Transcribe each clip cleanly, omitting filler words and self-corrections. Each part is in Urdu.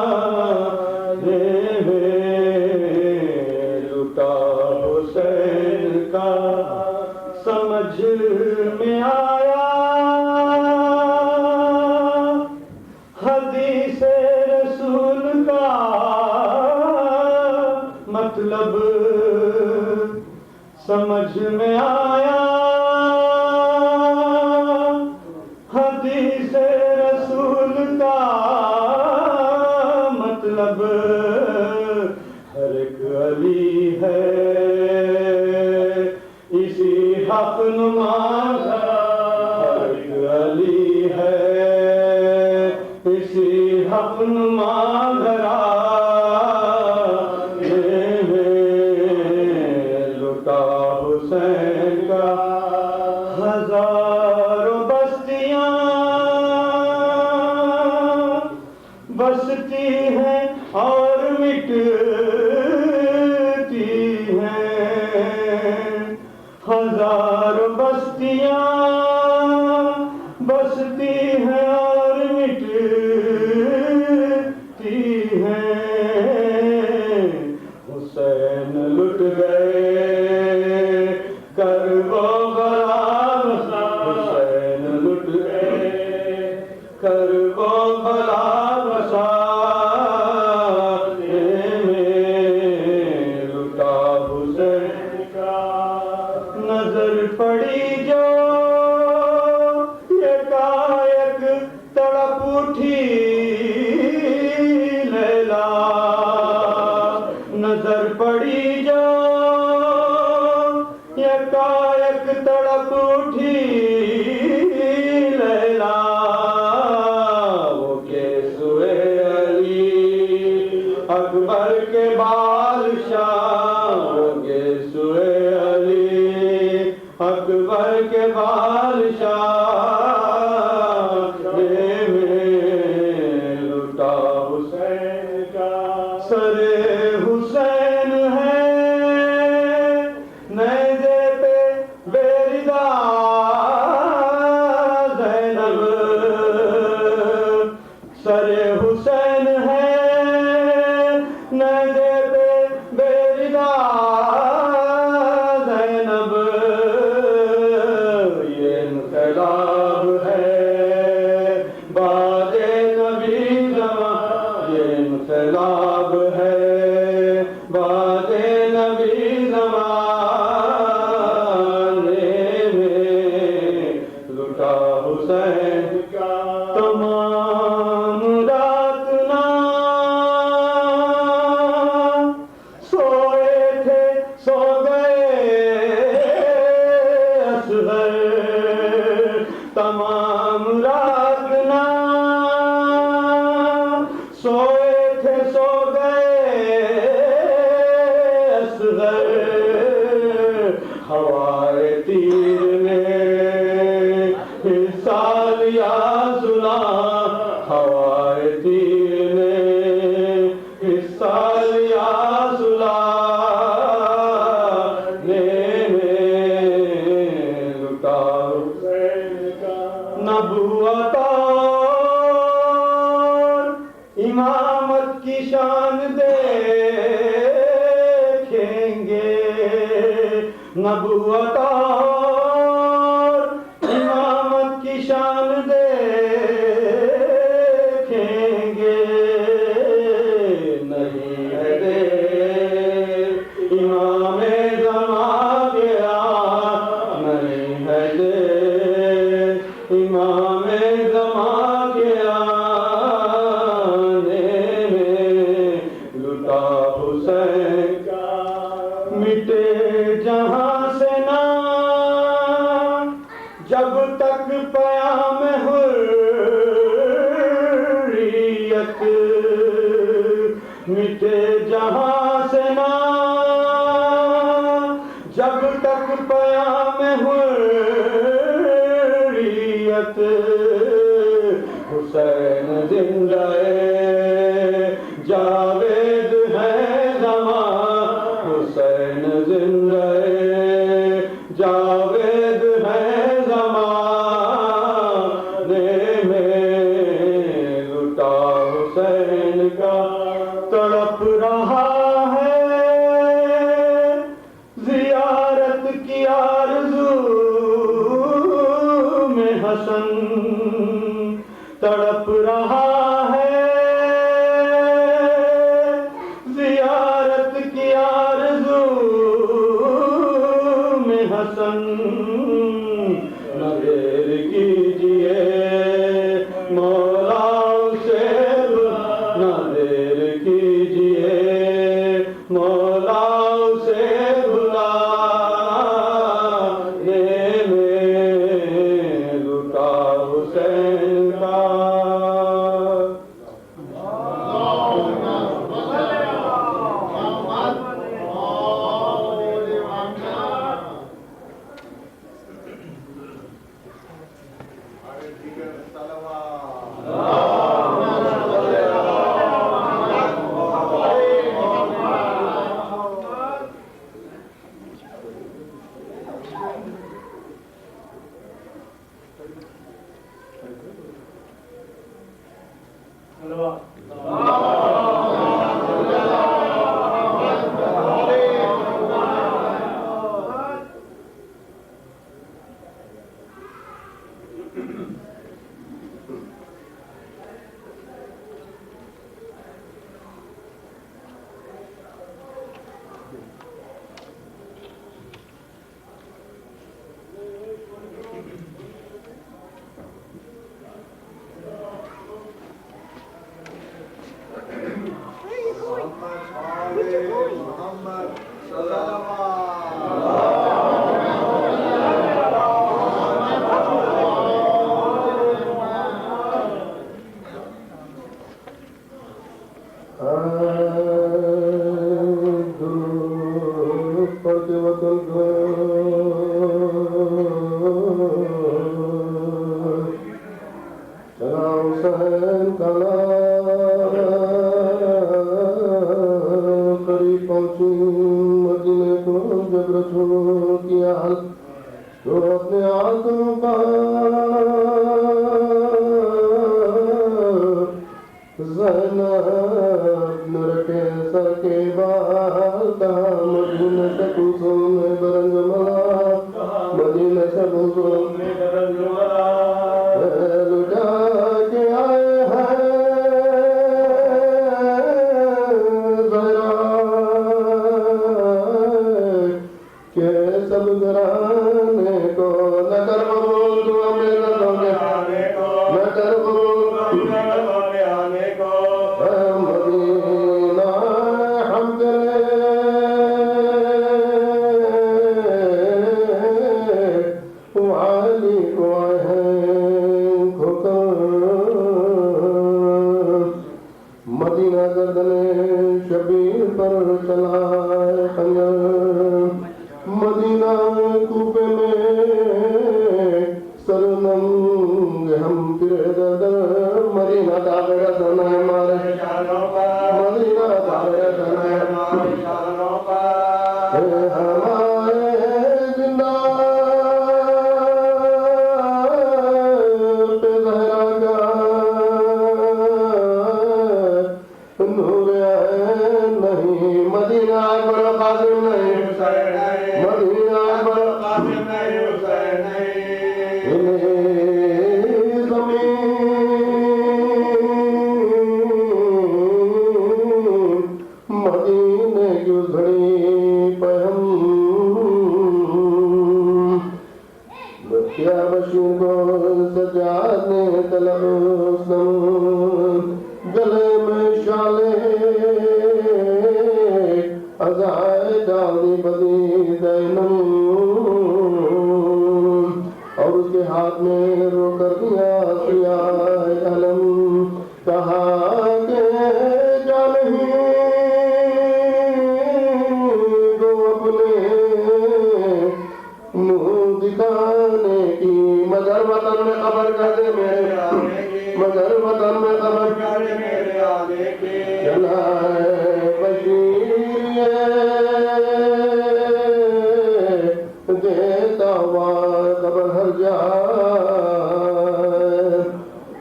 دکھانے میں لٹا حسین کا سمجھ میں آیا حدیث رسول کا مطلب سمجھ میں آیا حدیث رسول کا مطلب ہر ایک علی ہے اسی حق نما ہر ایک علی ہے اسی حق نما لٹا حسین کا ہزاروں بستیاں بستی ہیں اور مٹتی ہیں ہزاروں بستیاں بستی ہیں اور مٹتی ہیں حسین لٹ گئے کربو بلا حسین لٹ گئے کربو بلا بسانے میں لٹا حسین کا نظر پڑی جو یکایک تڑپ اٹھی لیلا نظر پڑی جو یکایک تڑپ اٹھی لیلا وہ کیسوئے علی اکبر کے بادشاہ وہ کیسوئے علی اکبر کے بادشاہ لٹا حسین کا سر حسین ہے نیزے پہ بیردہ زینب سر حسین ہے نیزے پہ بیردہ زینب یہ انقلاب ہے بعد نبی زمان یہ انقلاب ہے بعد نبی زمانے میں لٹا حسین کا تمام رات نہ سوئے تھے سو گئے اصغر تمام رات نہ سوئے تھے سو گئے اصغر ہوائے تیر نے حصہ لیا سلام ہوائے تیر نے حصہ لیا سلانے میں لٹا حسین کا نبوت اور امامت کی شان دیکھیں گے نبوت اور امامت کی شان دیکھیں گے نہیں ہے دیر امام زمان گیا نہیں ہے دیر امام زمان گیا لٹا حسین کا مٹے جہاں سے نہ جب تک پیام حریت مٹے جہاں سے نہ جب تک پیام حریت حسین زندہ جاوید ہے زمان حسین زندہ جاوید ہے زمانے میں لٹا حسین کا تڑپ رہا ہے، زیارت کی آرزو میں حسن تڑپ رہا ہے، زیارت کی آرزو میں حسن، نہ دیر کیجئے مولا سے، نہ دیر کیجئے مولا سے بلانے میں لٹا حسین کا۔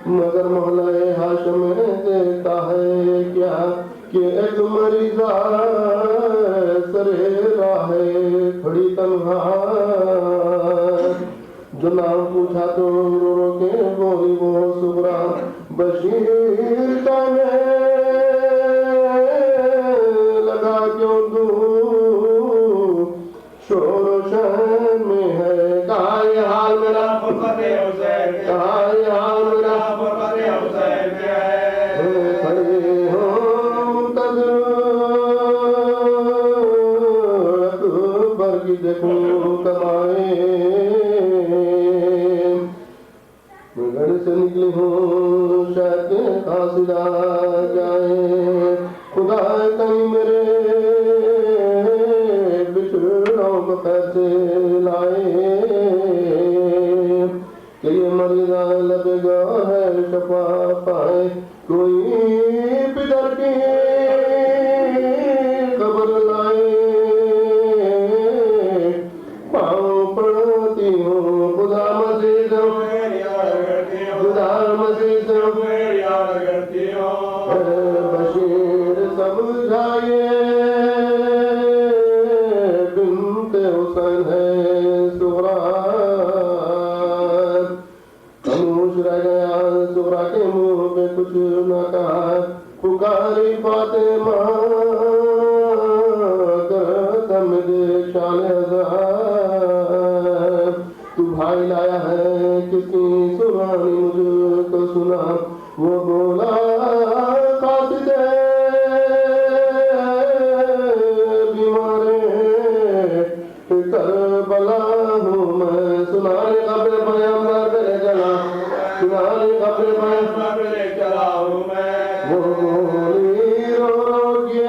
مگر محلہ ہاشم کہتا ہے کیا کہ ایک مریضہ سرے راہ کھڑی تنہا جو نام پوچھا تو رو رو کے بولی وہ صغرا بشیر کہنے لگا کیوں دوں شور و شہر میں ہے کہاں یہ حال میرا فرقت حسین کہاں یہ حال میرا فرقت حسین میں ہے کھڑے ہوں منتظر اکبر کی دیکھوں کمائیں گھر سے نکلی ہوں شاید کے حاصل آ جائے خدا کہیں میرے بچڑوں کو خیر سے لائے کہ یہ مریضہ لب گا ہے شفا پائے کوئی پدر کی خبر لائے پاؤں پڑتی ہوں خدا مزید خدا مزید بشیر سمجھائیے بنت حسین ہے سغرا خاموش رہ گیا سغرا کے منہ پہ کچھ نہ کہا پکاری فاطمہ کرتا مجھے شان ہزار تو بھائی لایا ہے کس کی سنانی مجھ کو سنا وہ بولا قاصد بیمارے کربلا ہوں میں سنانے قبر پیغمبر میرے جلا سنانے قبر پیغمبر میرے جلا ہوں میں وہ بولی رو رو کے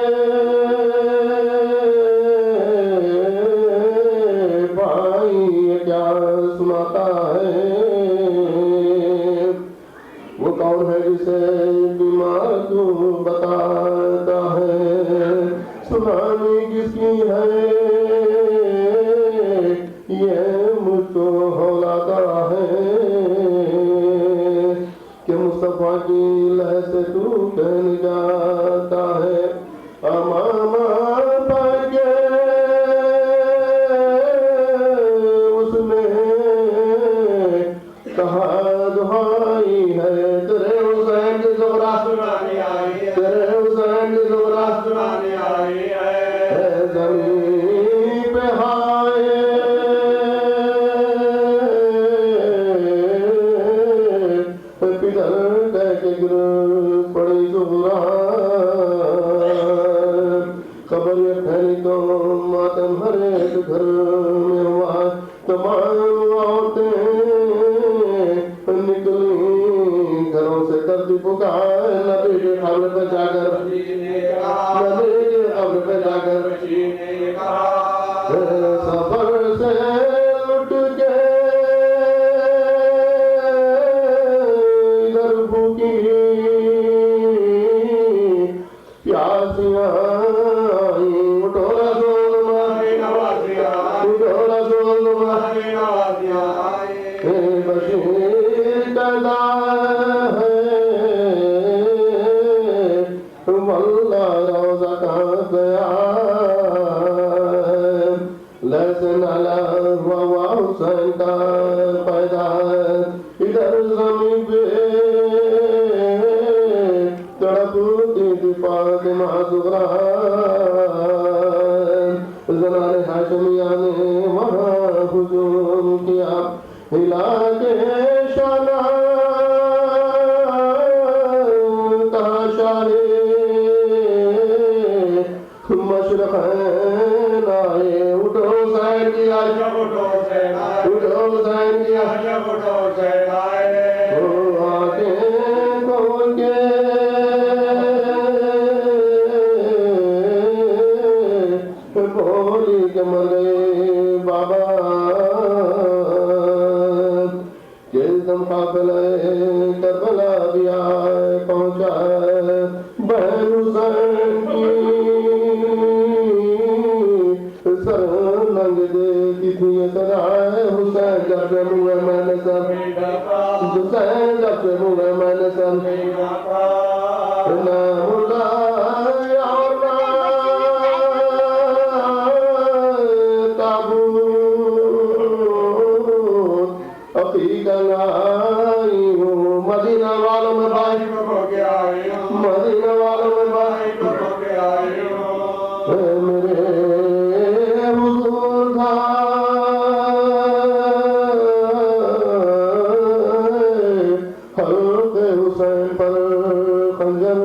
بھائی یہ کیا سناتا ہے وہ کون ہے جسے بیمار تو بتاتا ہے سنانی کس کی ہے یہ مجھ کو ہولاتا ہے کہ مصطفیٰ کی لہ سے تو کہنے جاتا ہے امامہ پڑھ کے اس نے کہا دہائی ہے تیرے حسین کی زغرا سنانے آئی ہے تیرے حسین کی زغرا سنانے آئی ہے زمین پہ ہائے پدر کہہ کے گر پڑی زغرا خبر یہ پھیلی تو ماتم ہر ایک گھر میں ہوا تمام عورتیں نکلی گھروں سے کرتی پکار نبی کے قبر پہ جا کر نبی کے قبر پہ جا کر سفر سے لٹ کے ادھر بھوکی پیاسیاں آئیں اٹھو رسول اٹھو رسول بشیر کہتا ہے واللہ روزہ کہاں گیا لیسن علی ہوا حسین کا پیدا ادھر زمین پہ تڑپتی تھی فاطمہ زغرا زنان ہاشمیہ نے وہاں ہجوم کیا ہلا کے شانہ کہا شارے مشرقین آئے اٹھو حسین کی عاشق اٹھو حسین آئے اٹھو حسین کی عاشق اٹھو حسین آئے آنکھیں کھول کے بولی کہ مر گئے بابا جس دم قافلہ کربلا بھی آئے پہنچا بہن حسین کی سر ننگ دیتی تھی سرائے حسین جب منہ میں نے سر حسین جب منہ میں نے سر مدینہ والوں میں بھائی ہو کے آئی ہوں مدینہ والوں میں بھائی ہو کے آئی ہوں میرے حضور تھا حلق حسین پر خنجر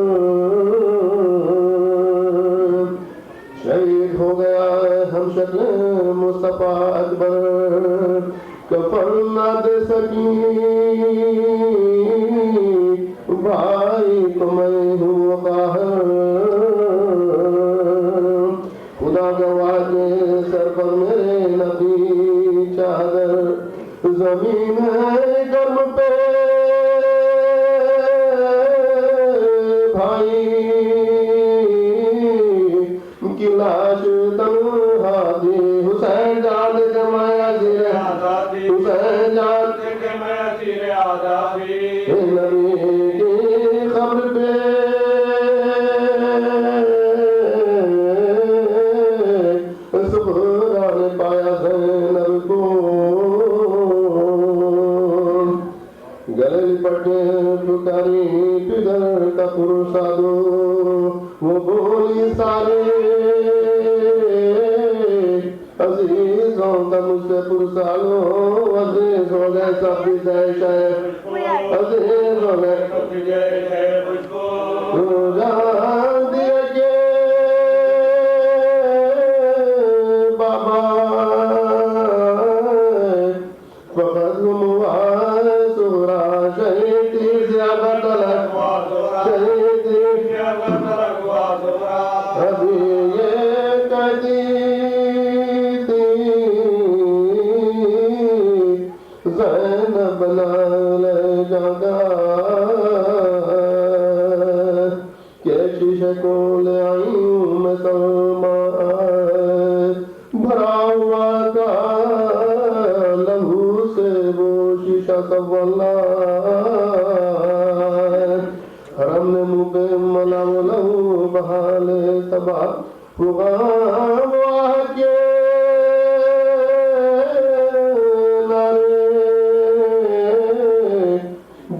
شہید ہو گیا ہم شکل مصطفیٰ اکبر کفن نہ دے سکی بھائی کو میں ہوں قاہر خدا گواہ کے سر پر میرے نبی چادر زمین ہے گرم پہ بھائی کی لاش تنہا دی حسین جان کے میں اسیر آزادی حسین جان کے میں اسیر آزادی نبی کی خبر پہ سبحرا نے پایا زینب کو گلے لپٹے پکاری پدر کا پرسا دو وہ بولی سارے عزیزوں کا مجھ سے پرسا لو عزیز ہو گئے سب بھی دیش ہے عزیز ہو گئے سب بھی دیش ہے جان دیے کہ بابا فقط گموا سورا شہید تیر زیادہ تلک شہید تیر زیادہ تلک ابھی یہ کہتی زینب لے جاگا کہ شیشے کو لے آئی ہوں میں سلمہ بھرا ہوا تھا لہو سے وہ شیشہ سب اللہ حرم نے منہ پہ ملا وہ لہو بحالے تباہ فغام واہ کے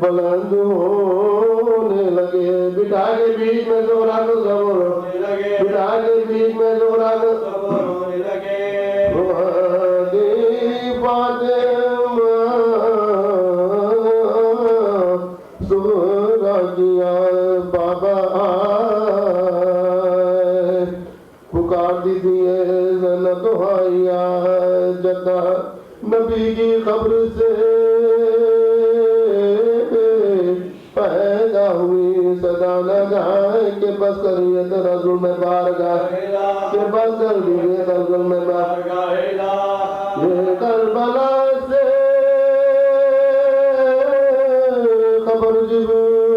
بلند ہونے لگے بٹھا کے بیچ میں زہرا کو زبر ہونے لگے بٹھا کے بیچ میں زہرا کو زبر ہونے لگے وادی فاطمہ زہرا کیا بابا پکارتی تھی زینب دہائیا جدا نبی کی خبر سے پیدا ہوئی صدا لگائے کہ بس کریے تیرا ظلم بارگاہ کہ بس کریے تیرا ظلم بارگاہ یہ کربلا سے خبر جبریل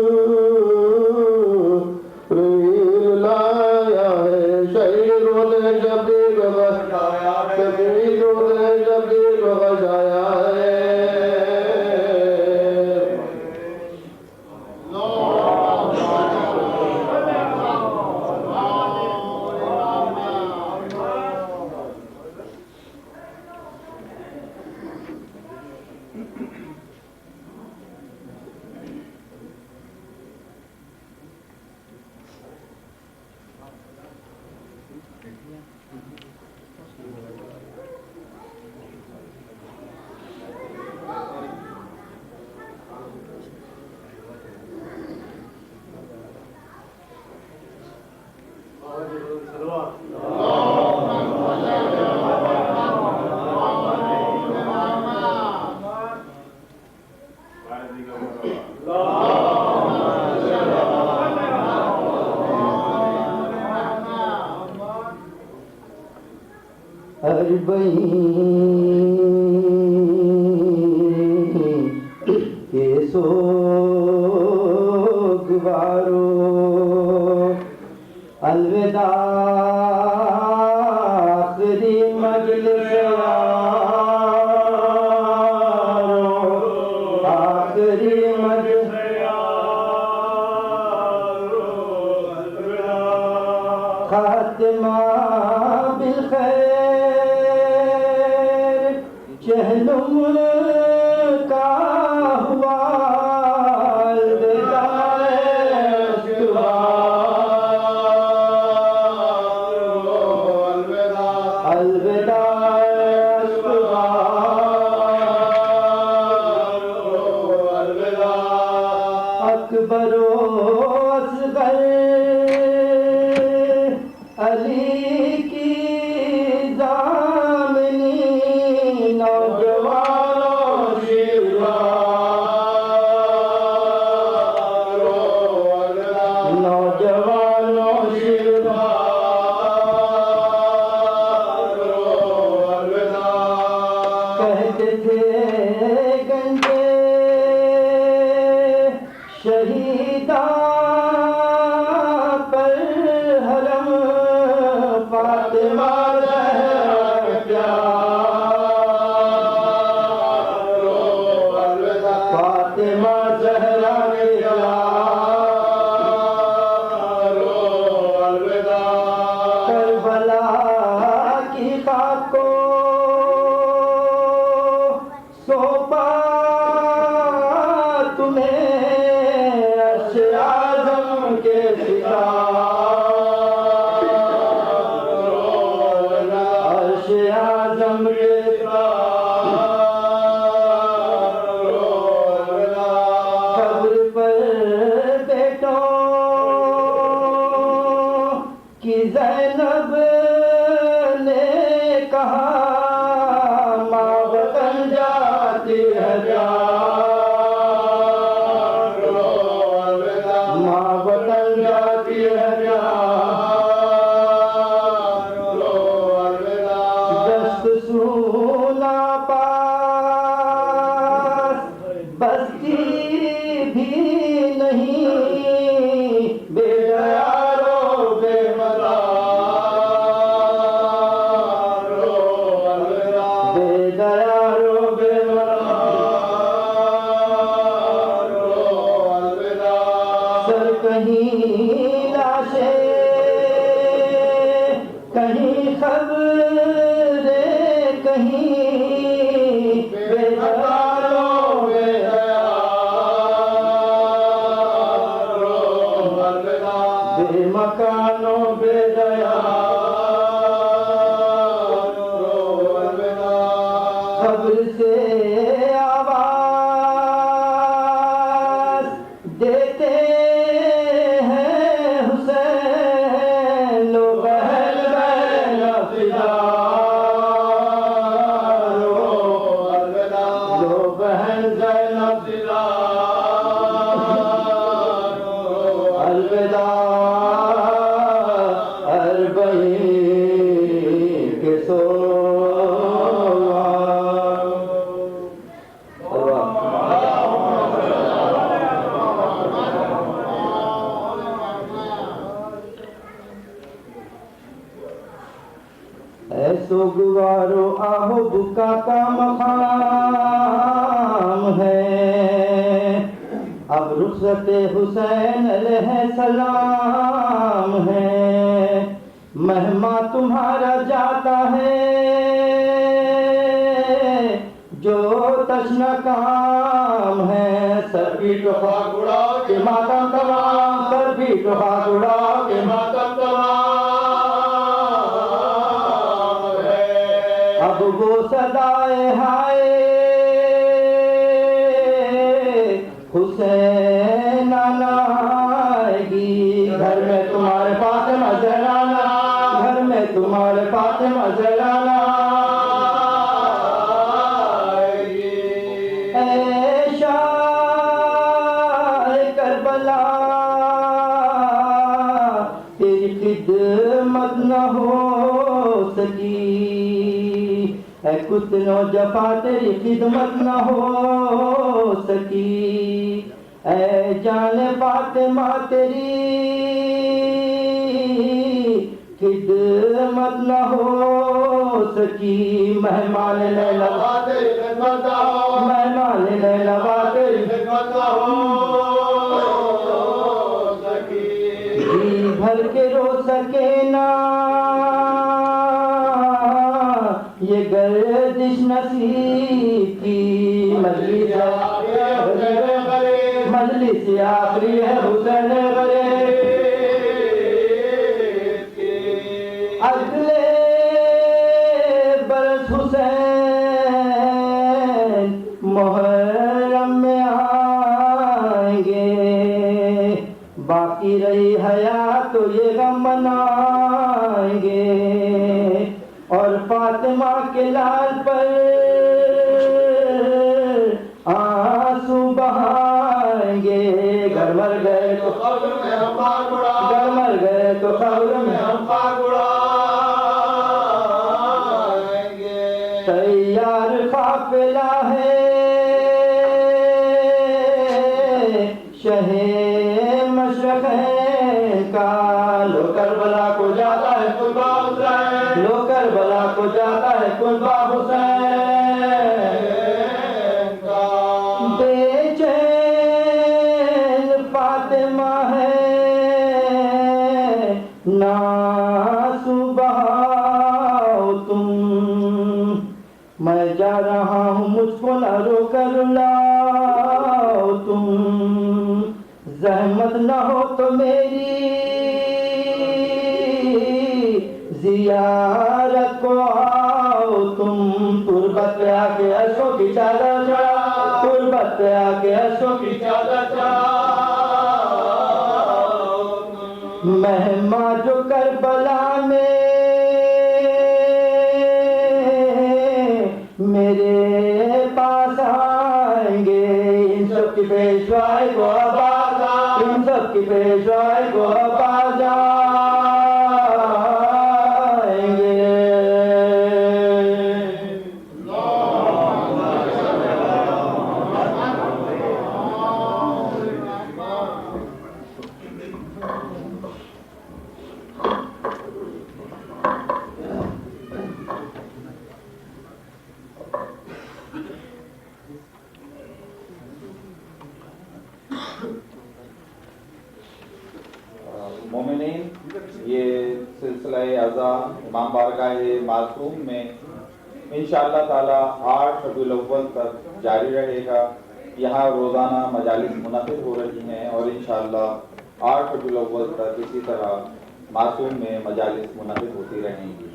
لایا ہے شہیدوں نے جبریل بخشایا ہے شہیدوں نے جبریل بخشایا ہے کے سوگوارو الوداع آخری مجلس آخری مجلس خاتمہ بالخیر چہلم کا ہوا الوداع الوداع اکبر و اصغر علی کی دامنی نوجوانوں کہتے تھے گنجے شہیداں پر حرم فاطمہ زہرا کے پیار فاطمہ زہرا کے پیار کربلا کی خاک کو سونپا تمہیں عرش اعظم کے سپاہ عرش اعظم کے قبر پر بیٹوں کی زینب نے کہا ماں وطن جاتی ہے پیار ماں وطن جاتی ہے پیار دست سونا پاس بستی بھی نہیں بے دیارو بے مدار بے دیارو بے مدار سر کہیں لاشیں کہیں خبریں کہیں بے دیارو بے بے مکانوں بے خبر سے آواز دیتے ہیں حسین لو بہن بہن فدا لو بہن زینب فدا الوداع اربعین کے سوگوارو آہو بکا کا مقام ہے اب رخصت حسین علیہ السلام ہے مہماں تمہارا جاتا ہے جو تشنہ کام ہے سر پیٹ خاک اڑا کے ماتم تمام سر پیٹ خاک اڑا کے ماتم تمام اب وہ صدائے ہائے حسین آنا آئے گی گھر میں تمہارے فاطمہ زہرا گھر میں تمہارے فاطمہ زہرا آئے گی اے شاہ کربلا تیری خدمت نہ ہو سکی اے کتنوں جفا تیری خدمت نہ ہو سکی اے جان فاطمہ تیری خدمت نہ ہو سکی مہمان لیلا تیری خدمت نہ ہو مہمان لیلا تیری خدمت نہ ہو سکی بھر کے رو سکے نا یہ گردش نصیب کی مجلس آخری ہے حسین غریب اگلے برس حسین محرم میں آئیں گے باقی رہی حیات تو یہ غم منائیں گے اور فاطمہ کے لال پر آنسو بہائیں گے گھر مر گئے تو قبر میں ہم خاک اڑائیں گھر مر گئے تو قبر میں ہم خاک اڑائیں گے تیار قافلہ ہے شہ مشرقین کا لو کربلا کو جاتا ہے قربا حسین لو کربلا کو جاتا ہے قربا حسین کا بے چین فاطمہ ہے ناسو بہاؤ تم میں جا رہا ہوں مجھ کو نہ رو کر لاؤ تم زحمت نہ ہو تو میری زیارت کو آؤ تم تربت پہ آ کے عرشوں کی چادر چڑھا تربت پہ آ کے عرشوں کی چادر چڑھاؤ مہماں جو کربلا میں میرے پاس آئیں گے ان سب کی پیشوائی کو آباد ان سب کی پیشوائی کو آباد آئیں گے مومنین، یہ سلسلہ عزا امام بارگاہ معصوم میں انشاءاللہ تعالی 8 ربیع الاول تک جاری رہے گا۔ یہاں روزانہ مجالس منعقد ہو رہی ہیں اور انشاءاللہ 8 ربیع الاول تک اسی طرح معصوم میں مجالس منعقد ہوتی رہیں گی۔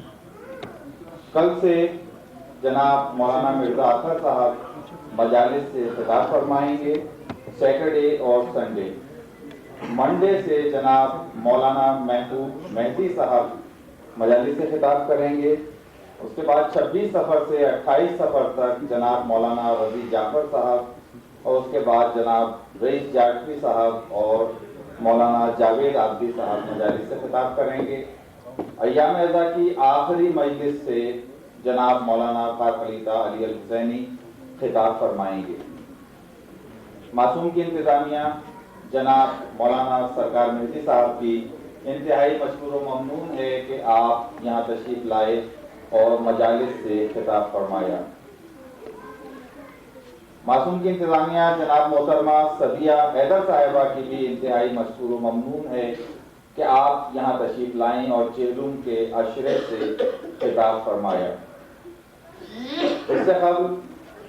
کل سے جناب مولانا مرزا اطہر صاحب مجالس سے خطاب فرمائیں گے سیٹرڈے اور سنڈے۔ منڈے سے جناب مولانا محبوب مہدی صاحب مجالس سے خطاب کریں گے۔ اس کے بعد 26 سفر سے 28 سفر تک جناب مولانا رضی جعفر صاحب اور اس کے بعد جناب رئیس جاٹوی صاحب اور مولانا جاوید عابدی صاحب مجالس سے خطاب کریں گے۔ ایام عزا کی آخری مجلس سے جناب مولانا فاطلیتا علی الحسینی خطاب فرمائیں گے۔ معصوم کی انتظامیہ جناب مولانا سرکار مہدی صاحب کی انتہائی مشکور و ممنون ہے کہ آپ یہاں تشریف لائے اور مجالس سے خطاب فرمایا۔ معصوم کی انتظامیہ جناب محترمہ صدیہ حیدر صاحبہ کی بھی انتہائی مشکور و ممنون ہے کہ آپ یہاں تشریف لائیں اور چہلم کے عشرے سے خطاب فرمایا۔ اس سے قبل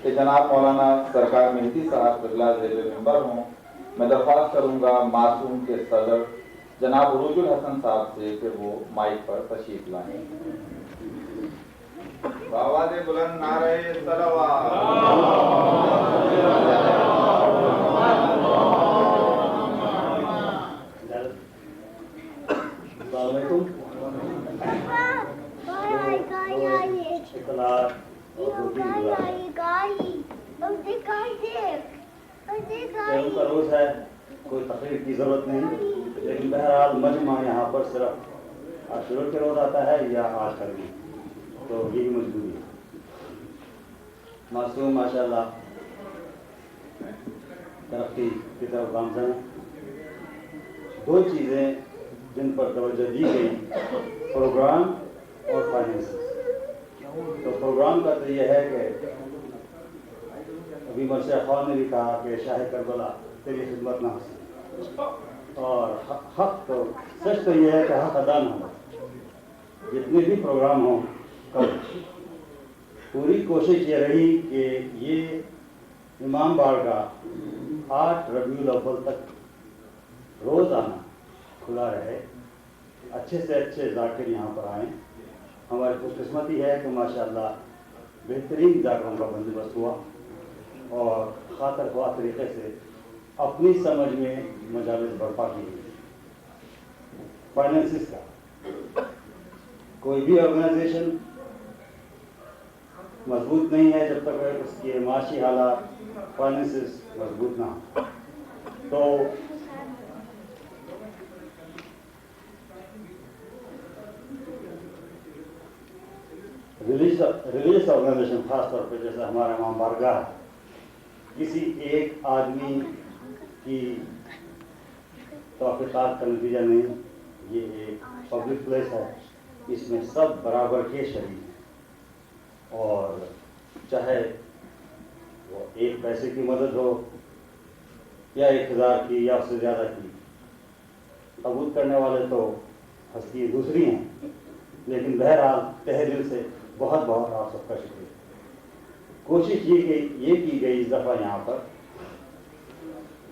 کہ جناب مولانا سرکار مہدی صاحب قبلہ زیر ممبر ہوں، میں درخواست کروں گا معصوم کے صدر جناب عروج الحسن صاحب سے کہ وہ مائک پر تشریف لائیں۔ آواز بلند نعرہ صلوات۔ السلام علیکم۔ اطلاعات اور چہلم کا روز ہے، کوئی تقریر کی ضرورت نہیں، لیکن بہرحال مجمع یہاں پر صرف عاشور کے روز آتا ہے یا آج کل بھی، تو یہ بھی مجبوری ہے۔ معصوم ماشاءاللہ ترقی کی طرف گامزن ہے۔ 2 چیزیں جن پر توجہ دی گئی، پروگرام اور فائنینس۔ تو پروگرام کا تو یہ ہے کہ ابھی مرشد خان نے بھی کہا کہ شاہ کربلا تیری خدمت نہ حاصل، اور حق تو سچ تو یہ ہے کہ حق ادا نہ ہو. جتنے بھی پروگرام ہوں کل پوری کوشش یہ رہی کہ یہ امام بارگاہ 8 ربیع الاول تک روزانہ کھلا رہے. اچھے سے اچھے ذاکر یہاں پر آئیں. ہماری خوش قسمتی ہے کہ ماشاءاللہ بہترین ذاکروں کا بندوبست ہوا اور خاطر خواہ طریقے سے اپنی سمجھ میں مجالس برپا کی گئی. فائنینسز کا کوئی بھی آرگنائزیشن مضبوط نہیں ہے جب تک اس کے معاشی حالات فائنینسز مضبوط نہ ہوں. تو ریلیجس آرگنائزیشن خاص طور پہ جیسے ہمارا امام بارگاہ ہے، کسی ایک آدمی کی توفیقات کا نتیجہ نہیں. یہ ایک پبلک پلیس ہے، اس میں سب برابر کے شریک ہیں. اور چاہے وہ 1 پیسے کی مدد ہو یا 1000 کی یا اس سے زیادہ کی، قبول کرنے والے تو ہستیاں دوسری ہیں. لیکن بہرحال تہ دل سے بہت بہت آپ سب کا شکریہ. کوشش یہ کی گئی اس دفعہ یہاں پر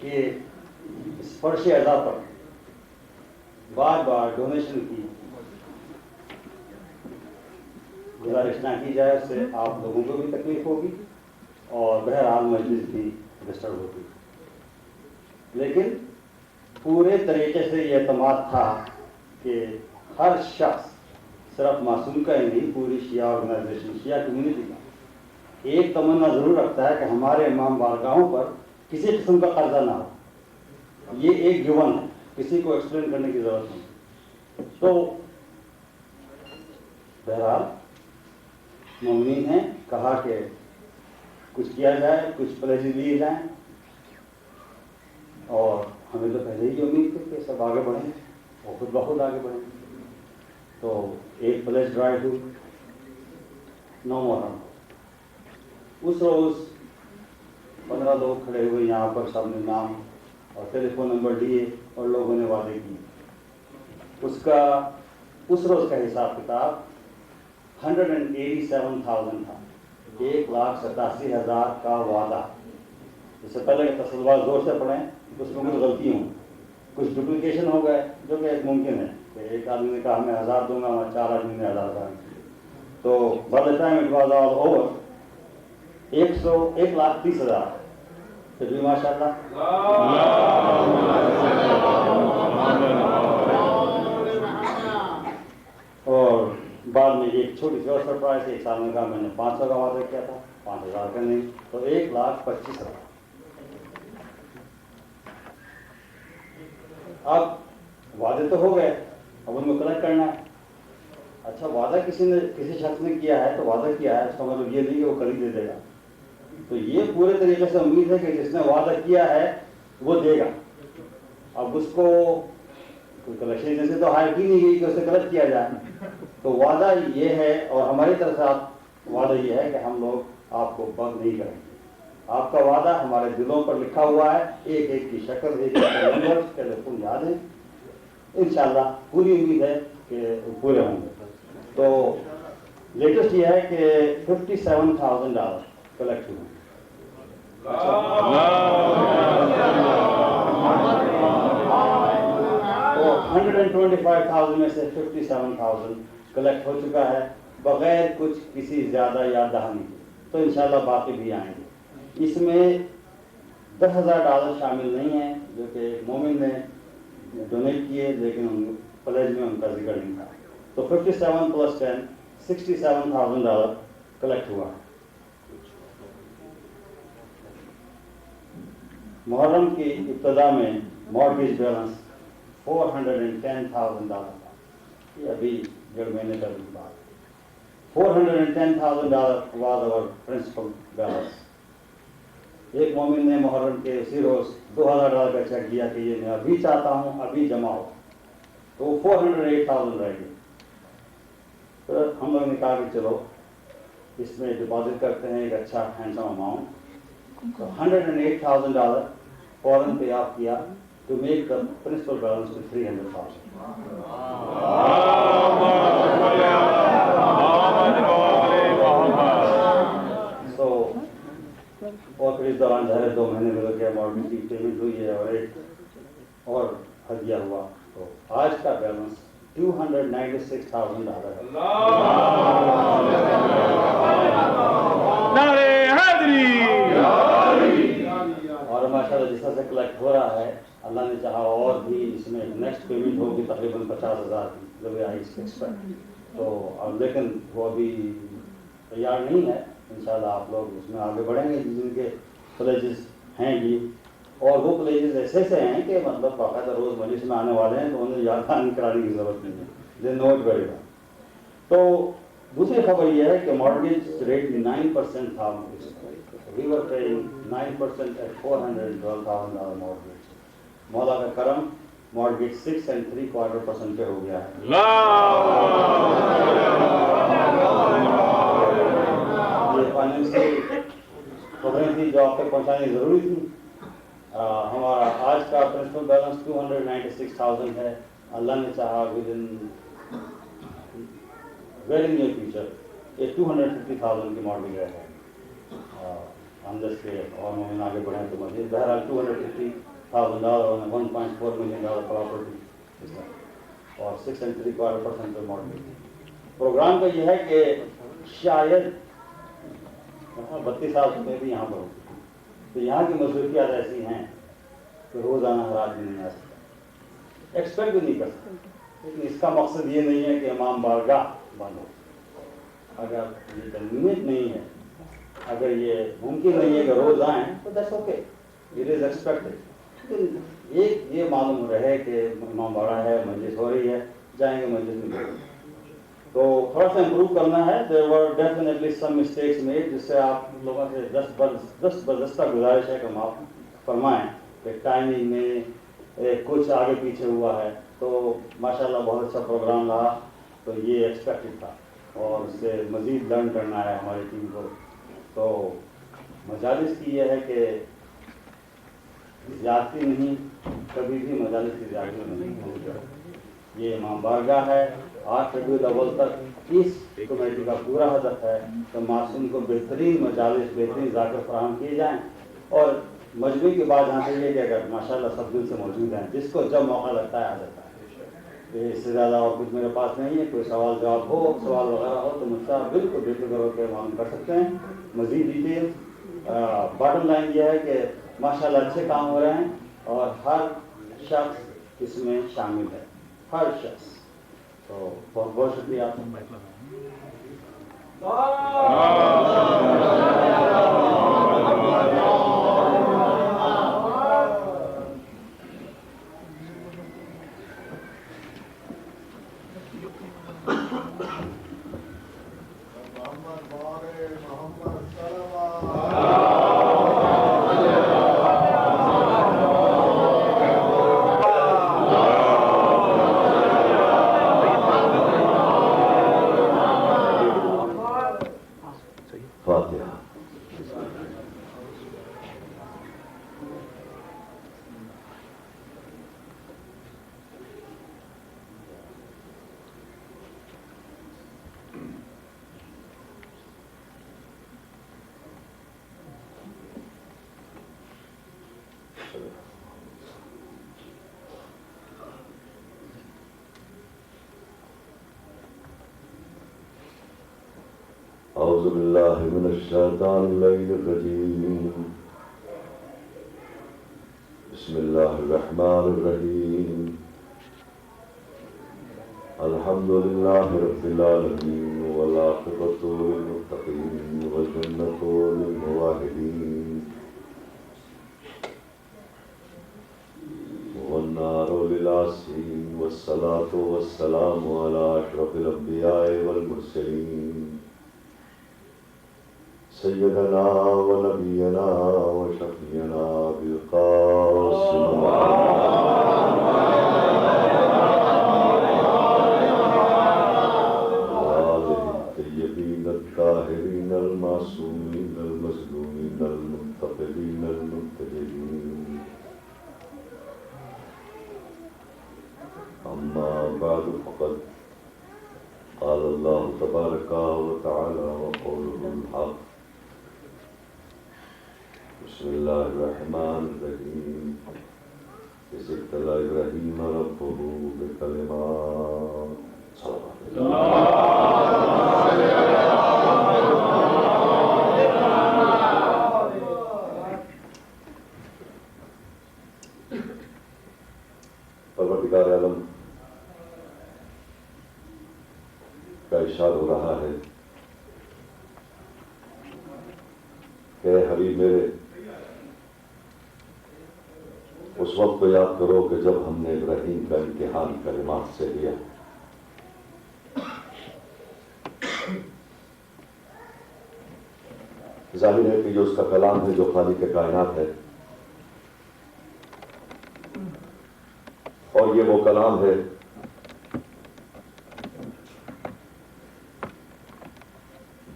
کہ اس فرش اعضا پر بار بار ڈونیشن کی گزارش نہ کی جائے. اس سے آپ لوگوں کو بھی تکلیف ہوگی اور بہرحال مجلس بھی ڈسٹرب ہوگی. لیکن پورے طریقے سے یہ اعتماد تھا کہ ہر شخص صرف معصوم کا ہی نہیں، پوری شیعہ آرگنائزیشن شیعہ کمیونٹی کا ایک تمنا ضرور رکھتا ہے کہ ہمارے امام بارگاہوں پر کسی قسم کا قرضہ نہ ہو. یہ ایک گیون ہے، کسی کو ایکسپلین کرنے کی ضرورت نہیں. تو بہرحال مومنین ہیں، کہا کہ کچھ کیا جائے، کچھ پلیجز لیے جائیں. اور ہمیں تو پہلے ہی امید تھی کہ سب آگے بڑھیں اور خود بخود آگے بڑھیں. تو ایک پلیج ڈرائیو ہوئی 9 محرم. اس روز 15 لوگ کھڑے ہوئے یہاں پر، سب نے نام اور ٹیلی فون نمبر لیے اور لوگوں نے وعدے کیے. اس روز کا حساب کتاب 187,000 تھا. 1,87,000 کا وعدہ. اس سے پہلے کہ تصویرات زور سے پڑھیں، اس میں کچھ غلطی ہوں، کچھ ڈپلیکیشن ہو گئے، جو کہ ایک ممکن ہے کہ ایک آدمی نے کہا میں 1000 دوں گا اور 4 آدمی نے 1000 دیں. تو by the time it was all over 1,30,000. پھر بھی ماشاء اللہ اور بعد میں ایک چھوٹی سی اور سرپرائز. ایک سال میں کہا میں نے 500 کا وعدہ کیا تھا، 5,000 کا نہیں، تو 1,25,000. اب وعدے تو ہو گئے، اب ان کو کلیکٹ کرنا ہے. اچھا وعدہ کسی شخص نے کیا ہے تو وعدہ کیا ہے، اس کا مطلب یہ نہیں کہ وہ کل ہی دے دے گا. تو یہ پورے طریقے سے امید ہے کہ جس نے وعدہ کیا ہے وہ دے گا. اب اس کو کوئی کلیکشن ایجنسی تو ہائر کی نہیں گئی کہ اسے کلیکٹ کیا جائے. تو وعدہ یہ ہے اور ہماری طرف سے وعدہ یہ ہے کہ ہم لوگ آپ کو بند نہیں کریں گے. آپ کا وعدہ ہمارے دلوں پر لکھا ہوا ہے، ایک ایک کی شکل، ایک ایک کا نمبر، ٹیلیفون یاد ہے. انشاءاللہ پوری امید ہے کہ پورے ہوں گے. تو لیٹسٹ یہ ہے کہ $57,000 کلیکٹ ہوئے. تو 125,000 میں سے 57,000 کلیکٹ ہو چکا ہے بغیر کچھ کسی زیادہ یا دہانی کے. تو انشاءاللہ باقی بھی آئیں گے. اس میں $10,000 شامل نہیں ہیں جو کہ ایک مومن نے ڈونیٹ کیے، لیکن پلیج میں ان کا ذکر نہیں تھا. تو 57 + 10 $67,000 کلیکٹ ہوا. محرم کی ابتدا میں مارگیج بیلنس $410,000 تھا. یہ ابھی 1.5 مہینے کا بات. $410,000 was our principal balance. ایک مومن نے محرم کے اسی روز $2,000 کا چیک دیا کہ یہ میں ابھی چاہتا ہوں ابھی جمع ہو. تو 408,000 رہ گئے. پھر ہم لوگوں نے کہا کہ چلو اس میں ڈپازٹ کرتے ہیں ایک اچھا ہینڈسم اماؤنٹ. تو $108,000 فوراً پے آف کیا to make the principal balance to 300,000. So, اور پھر اس دوران ظاہر 2 مہینے گزر گیا, مارگیج کی پیمنٹ ہوئی ہے اور ایک اور ہدیہ ہوا, تو آج کا بیلنس $296,000 ہے. اور ماشاء اللہ جس طرح سے کلیکٹ ہو رہا ہے, اللہ نے چاہا اور بھی اس میں نیکسٹ پیمنٹ ہوگی تقریباً 50,000 کی, جو آئی ایکسپیکٹ. تو لیکن وہ ابھی تیار نہیں ہے. انشاءاللہ آپ لوگ اس میں آگے بڑھیں گے جن کے پلیجز ہیں جی, اور وہ پلیجز ایسے ہیں کہ مطلب باقاعدہ روز مجلس میں آنے والے ہیں, تو انہیں یاد دہانی کرانے کی ضرورت نہیں ہے, دے نو اٹ ویری ویل. تو دوسری خبر یہ ہے کہ مارگیج ریٹ 9% تھا. We were paying 9% at $412,000 mortgage. مولا کا کرم, mortgage 6.75% پہ ہو گیا ہے. یہ فائنینشیل خبریں تھی جو آپ تک پہنچانی ضروری تھی. ہمارا آج کا پرنسپل بیلنس 296,000 ہے. اللہ نے چاہا with in very near future یہ 250,000 کی مارگیج رہے گا. اندر سے اور مہین آگے بڑھیں تو مزید بہرحال $250,000 اور $1.4 million پراپرٹی اور 6.75% پہ مارگیج. پروگرام کا یہ ہے کہ شاید 32 سال میں بھی یہاں پر ہو, تو یہاں کی مصروفیات ایسی ہیں کہ روزانہ ہر آدمی نہیں آ سکتا, ایکسپیکٹ بھی نہیں کر سکتا. لیکن اس کا مقصد یہ نہیں ہے کہ امام بارگاہ بند ہو. اگر یہ کنوینئنٹ نہیں ہے, اگر یہ ممکن نہیں ہے کہ روز آئیں, تو that's okay, it is expected. ایک یہ معلوم رہے کہ امام بارگاہ ہے, مجلس ہو رہی ہے, جائیں گے مجلس میں. تو تھوڑا سا امپروو کرنا ہے. دیر ور ڈیفینیٹلی سم مسٹیکس میڈ, جس سے آپ لوگوں سے دستبردستہ گزارش ہے کہ معاف فرمائیں کہ ٹائمنگ میں کچھ آگے پیچھے ہوا ہے. تو ماشاءاللہ بہت اچھا پروگرام رہا, تو یہ ایکسپیکٹڈ تھا, اور اس سے مزید لرن کرنا ہے ہماری ٹیم کو. تو مجالس کی یہ ہے کہ زیادتی نہیں, کبھی بھی مجالس کی زیادتی نہیں ہوگی. یہ امام بارگاہ ہے. 8 ربیع الاول تک اس کمیٹی کا پورا ہدف ہے کہ معصوم کو بہترین مجالس, بہترین ذاکر فراہم کیے جائیں. اور مجموعی کی بات یہاں سے یہ کہ اگر ماشاءاللہ سب دل سے موجود ہیں, جس کو جب موقع لگتا ہے آ جاتا ہے. اس سے زیادہ اور کچھ میرے پاس نہیں ہے. کوئی سوال جواب ہو, سوال وغیرہ ہو تو مجھ سے آپ بالکل بے فکر ہو کے معلوم کر سکتے ہیں. مزید ڈیٹیل باٹم لائن یہ ہے کہ ماشاءاللہ اچھے کام ہو رہے ہیں, اور ہر شخص اس میں شامل ہے, ہر شخص. تو بہت بہت شکریہ آپ. أعوذ بالله من الشيطان الرجيم. بسم الله الرحمن الرحيم. الحمد لله رب العالمين, والعاقبة للمتقين, والجنة للموحدين, والنار للعاصين, والصلاة والسلام على أشرف الأنبياء والمرسلين, سيدنا ونبينا وشفيعنا بالقاسم وآله الطيبين الطاهرين المعصومين المظلومين المنتقلين المنتجبين بعد فقد قال الله تبارك وتعالى وقوله الحق بسم الله الرحمن الرحيم إذ ابتلى إبراهيم ربه بكلمات پروردگار عالم کا ارشاد ہو رہا ہے کہ حبیب میرے اس وقت کو یاد کرو کہ جب ہم نے ابراہیم کا امتحان کلمات سے لیا. ظاہر ہے کہ جو اس کا کلام ہے جو خالق کائنات ہے اور یہ وہ کلام ہے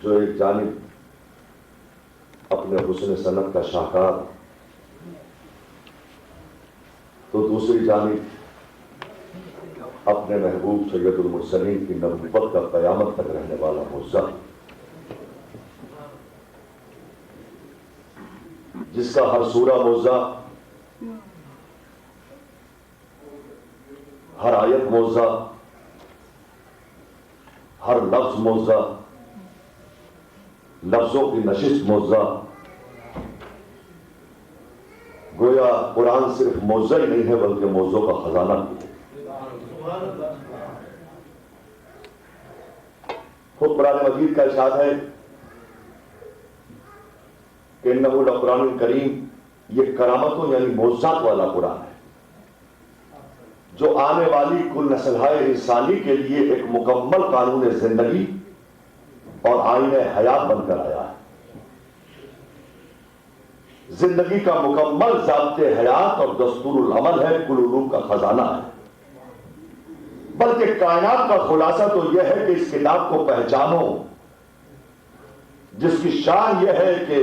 جو ایک جانب اپنے حسن صنعت کا شاہکار تو دوسری جانب اپنے محبوب سید المرسلین کی نبوت کا قیامت تک رہنے والا معجزہ جس کا ہر سورہ معجزہ ہر آیت معجزہ ہر لفظ معجزہ لفظوں کی نشست معجزہ گویا قرآن صرف معجزہ ہی نہیں ہے بلکہ معجزوں کا خزانہ بھی ہے. خود قرآن مجید کا ارشاد ہے کہ انہ لقرآن کریم، یہ کرامتوں یعنی معجزات والا قرآن ہے جو آنے والی کل نسل‌ہائے انسانی کے لیے ایک مکمل قانون زندگی اور آئین حیات بن کر آیا ہے. زندگی کا مکمل ضابطِ حیات اور دستور العمل ہے، کل علوم کا خزانہ ہے. بلکہ کائنات کا خلاصہ تو یہ ہے کہ اس کتاب کو پہچانو جس کی شان یہ ہے کہ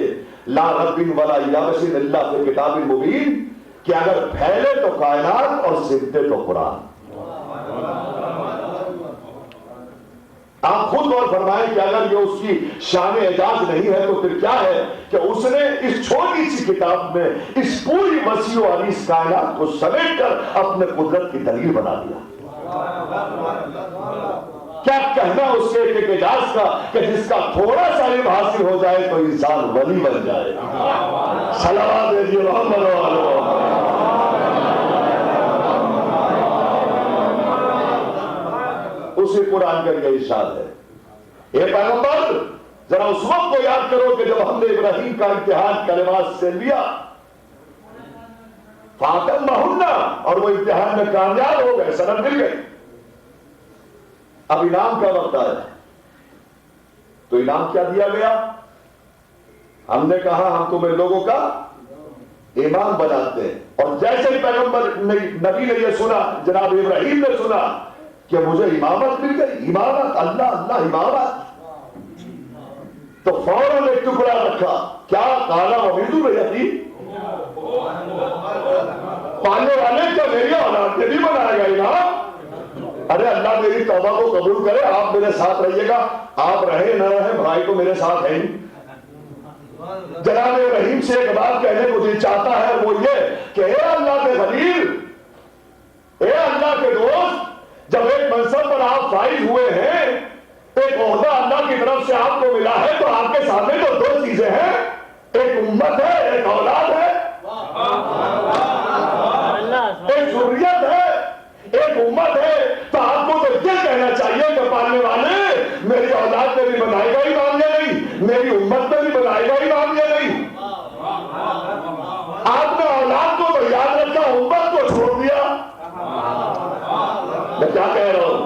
لا رب ولا یابس الا فی کتاب مبین، کہ اگر پھیلے تو کائنات اور سمٹے تو قرآن. آپ خود غور فرمائیں کہ اگر یہ اس کی شان اعجاز نہیں ہے تو پھر کیا ہے کہ اس نے اس چھوٹی سی کتاب میں اس پوری وسیع و عریض کائنات کو سمیٹ کر اپنے قدرت کی دلیل بنا دیا. کیا کہنا اس کے ایک اعجاز کا کہ جس کا تھوڑا سا علم حاصل ہو جائے تو انسان ولی بن جائے. صلوات بھیجیے محمد اسی قرآن کا یہ ارشاد ہے. اے پیغمبر ذرا اس وقت کو یاد کرو کہ جب ہم نے ابراہیم کا امتحان کلمات سے لیا فاتمہن، اور وہ امتحان میں کامیاب ہو گئے، سند مل گئی. اب انعام کا وقت آیا تو انعام کیا دیا گیا؟ ہم نے کہا ہم تمہیں لوگوں کا امام بناتے ہیں. اور جیسے ہی پیغمبر نبی نے یہ سنا، جناب ابراہیم نے سنا کہ مجھے امامت مل گئی، امامت، اللہ اللہ امامت، تو فوراً ایک ٹکڑا رکھا. کیا کالا امیدو رہتی پالنے والے کیا میری اولاد کے بھی بنائے گا امام؟ ارے اللہ میری توبہ کو قبول کرے، آپ میرے ساتھ رہیے گا. آپ رہے نہ رہے بھائی تو میرے ساتھ ہے نہیں. جناب ابراہیم سے ایک بات کہنے کو دل چاہتا ہے، وہ یہ کہ اے اللہ کے خلیل، اے اللہ کے دوست، جب ایک منصب پر آپ فائز ہوئے ہیں، ایک عہدہ اللہ کی طرف سے آپ کو ملا ہے، تو آپ کے سامنے تو دو چیزیں ہیں، ایک امت ہے، ایک اولاد ہے، ایک ذریت ہے، ایک امت ہے. تو آپ کو تو یہ کہنا چاہیے کہ پالنے والے میری اولاد میں بھی بنائے گا امام یا نہیں، میری امت میں بھی بنائے گا امام یا نہیں. آپ نے اولاد کو تو یاد رکھا، امت کو چھوڑ دیا. میں کیا کہہ رہا ہوں؟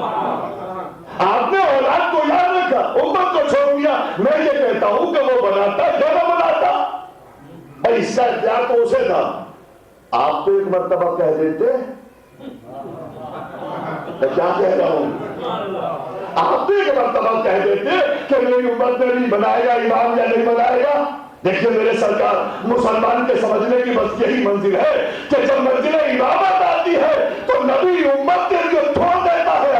آپ نے اولاد کو یاد رکھا، امت کو چھوڑ دیا. میں یہ کہتا ہوں کہ وہ بناتا یا نہ بناتا، اس کا اختیار تو اسے تھا. آپ تو ایک مرتبہ کہہ دیتے. میں کیا کہہ رہا ہوں؟ آپ تو ایک مرتبہ کہہ دیتے کہ میری امت میں بھی بنائے گا امام یا نہیں بنائے گا. دیکھیے میرے سرکار، مسلمان کے سمجھنے کی بس یہی منزل ہے کہ جب منزل امامت آتی ہے تو نبی امت کے لیے چھوڑ دیتا ہے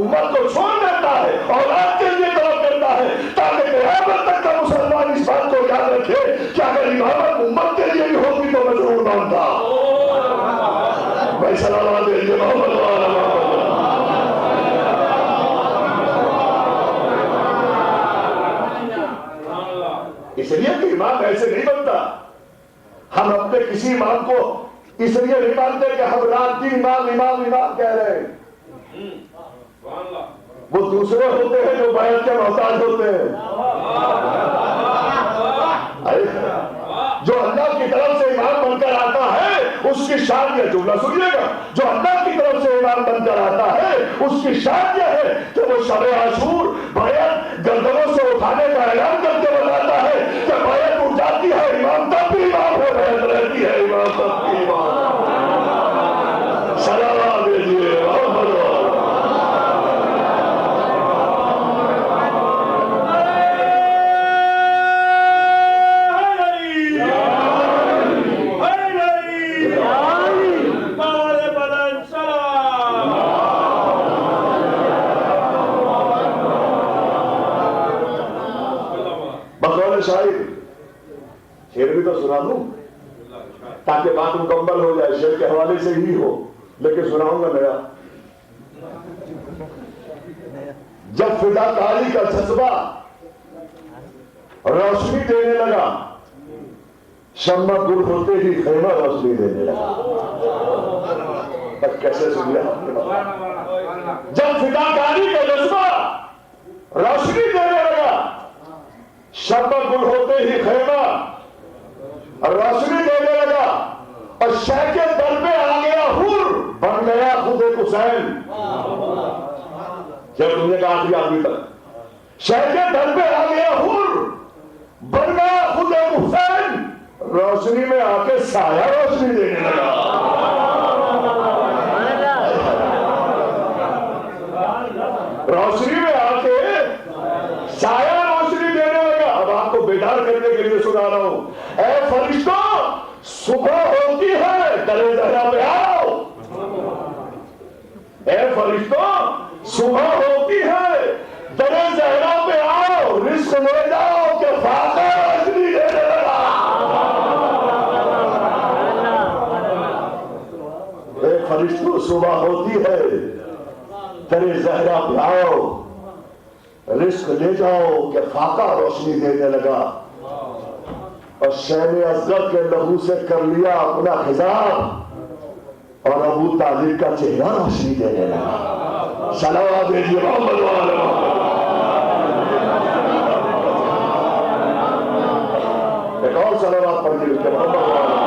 امت کو چھوڑ دیتا ہے، اولاد کے لیے طلب کرتا ہے، تاکہ قیامت تک کا مسلمان اس بات کو یاد رکھے کہ اگر امامت امت کے لیے بھی ہوتی تو میں ضرور مانتا۔ بھائی سلامات دیجیے محمد والا محمد۔ اس لیے کہ امام ایسے نہیں بنتا۔ ہم اپنے کسی امام کو اس لیے نہیں مانتے کہ ہم رات دن امام امام امام کہہ رہے ہیں، وہ دوسرے ہوتے ہیں جو بیعت کے محتاج ہوتے ہیں۔ جو اللہ کی طرف سے امام بن کر آتا ہے اس کی شان یہ جملہ سنیے گا، جو اللہ کی طرف سے امام بن کر آتا ہے اس کی شان یہ ہے کہ وہ شب عاشور بیعت گردنوں سے اٹھانے کا اعلان کر کے بتاتا ہے کہ بیعت اٹھ جاتی ہے، امام تب بھی امام ہو رہتی ہے، امام تب بھی امام۔ سلام دیجیے محمد۔ شعر بھی تو سنا دوں تاکہ بات مکمل ہو جائے، شعر کے حوالے سے ہی ہو لیکن سناؤں گا نیا۔ جب فداکاری کا جذبہ روشنی دینے لگا، شمع گل ہوتے ہی خیمہ روشنی دینے لگا۔ بس کیسے سن لیا؟ جب فداکاری کا جذبہ روشنی دینے لگا، شمع گل ہوتے ہی خیمہ روشنی دینے لگا، اور شہ کے در پہ آ گیا حور، بن گیا خود ایک حسین۔ جب تم نے کہا آخری آدمی تک شہ کے در پہ آ گیا حور، بن گیا خود ایک حسین، روشنی میں آ کے سایہ روشنی دینے لگا۔ روشنی میں آ کے سایہ روشنی دینے لگا۔ اب آپ کو بیدار کرنے کے لیے سنا رہا ہوں، اے فرشتوں صبح ہوتی ہے درے زہرا پہ آؤ۔ اے فرشتوں صبح ہوتی ہے درے زہرا پہ آؤ، رزق لے جاؤ کہ فاقہ روشنی دینے لگا۔ اے فرشتوں صبح ہوتی ہے درے زہرا پہ آؤ، رزق لے جاؤ کہ فاقہ روشنی دینے لگا۔ اور شین اصغر کے لہو سے کر لیا اپنا خضاب، اور ابو طالب کا چہرہ روشنی دینے لگا۔ صلوات دیجیے محمد وعلی محمد۔ ایک اور صلوات پڑھ لیجیے محمد وعلی محمد۔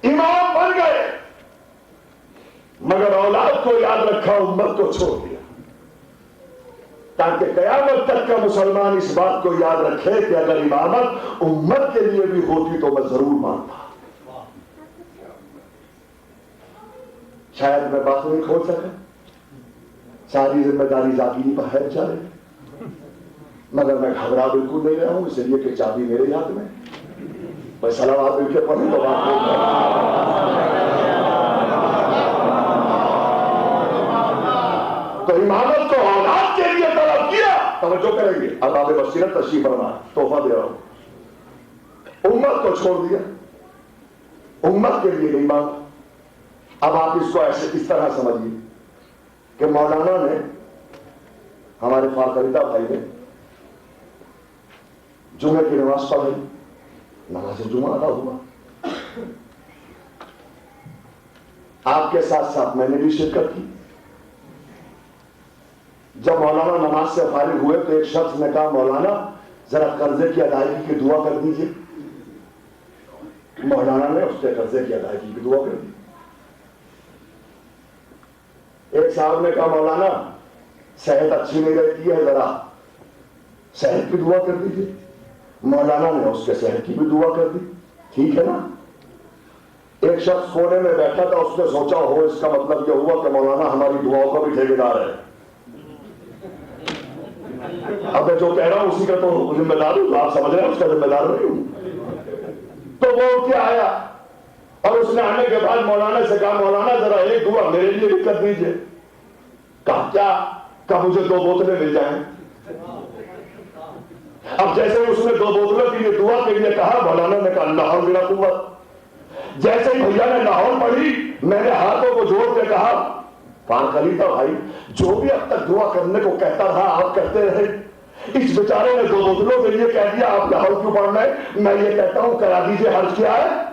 امام بن گئے مگر اولاد کو یاد رکھا، امت کو چھوڑ دیا، تاکہ قیامت تک کا مسلمان اس بات کو یاد رکھے کہ اگر امامت امت کے لیے بھی ہوتی تو میں ضرور مانتا۔ شاید میں بات نہیں کھول سکا، ساری ذمہ داری ذاتی پر ہے بیچارے، مگر میں گھبرا بالکل نہیں رہا ہوں، اس لیے کہ چابی میرے ہاتھ میں۔ میں صلوات مل کے پڑھوں تو بات تو امامت کو اولاد کے لیے طلب کیا، توجہ کریں گے، اب آپ بصیرت تشریف فرما، تحفہ دے رہا ہوں۔ امت کو چھوڑ دیا، امت کے لیے نہیں مانگا۔ اب آپ اس کو ایسے اس طرح سمجھیے کہ مولانا نے، ہمارے فاقریدہ بھائی نے جمعہ کی نماز پڑھی، نماز جمعہ ادا ہوا، آپ کے ساتھ ساتھ میں نے بھی شرکت کی۔ جب مولانا نماز سے فارغ ہوئے تو ایک شخص نے کہا مولانا ذرا قرضے کی ادائیگی کی دعا کر دیجئے۔ مولانا نے اس کے قرضے کی ادائیگی کی دعا کر دی۔ ایک صاحب نے کہا مولانا صحت اچھی نہیں رہتی ہے، ذرا صحت کی دعا کر دیجئے۔ مولانا نے اس کے صحت کی بھی دعا کر دی، ٹھیک ہے نا۔ ایک شخص کونے میں بیٹھا تھا، اس نے سوچا ہو اس کا مطلب یہ ہوا کہ مولانا ہماری دعاؤں کا بھی ٹھیکیدار ہے۔ اب میں جو کہہ رہا ہوں اسی کا تو ذمہ دار ہوں، آپ سمجھ رہے ہیں اس کا ذمہ دار نہیں ہوں۔ تو وہ اٹھ کے آیا اور اس نے آنے کے بعد مولانا سے کہا مولانا ذرا ایک دعا میرے لیے بھی کر دیجئے. کہا کیا؟ کہا مجھے 2 بوتلیں مل جائیں. اب جیسے اس نے 2 بوتلوں کے لیے دعا کے لیے کہا مولانا نے کہا اللہ حول ولا قوت. جیسے ہی بھیا نے لاہور پڑھی میں نے ہاتھوں کو جوڑ کے کہا کان خلیفہ بھائی جو بھی اب تک دعا کرنے کو کہتا رہا آپ کرتے رہے. اس بیچارے نے 2 بوتلوں کے لیے کہہ دیا آپ لاہور کیوں پڑھ رہے ہیں؟ میں یہ کہتا ہوں کرا دیجیے حرج کیا ہے.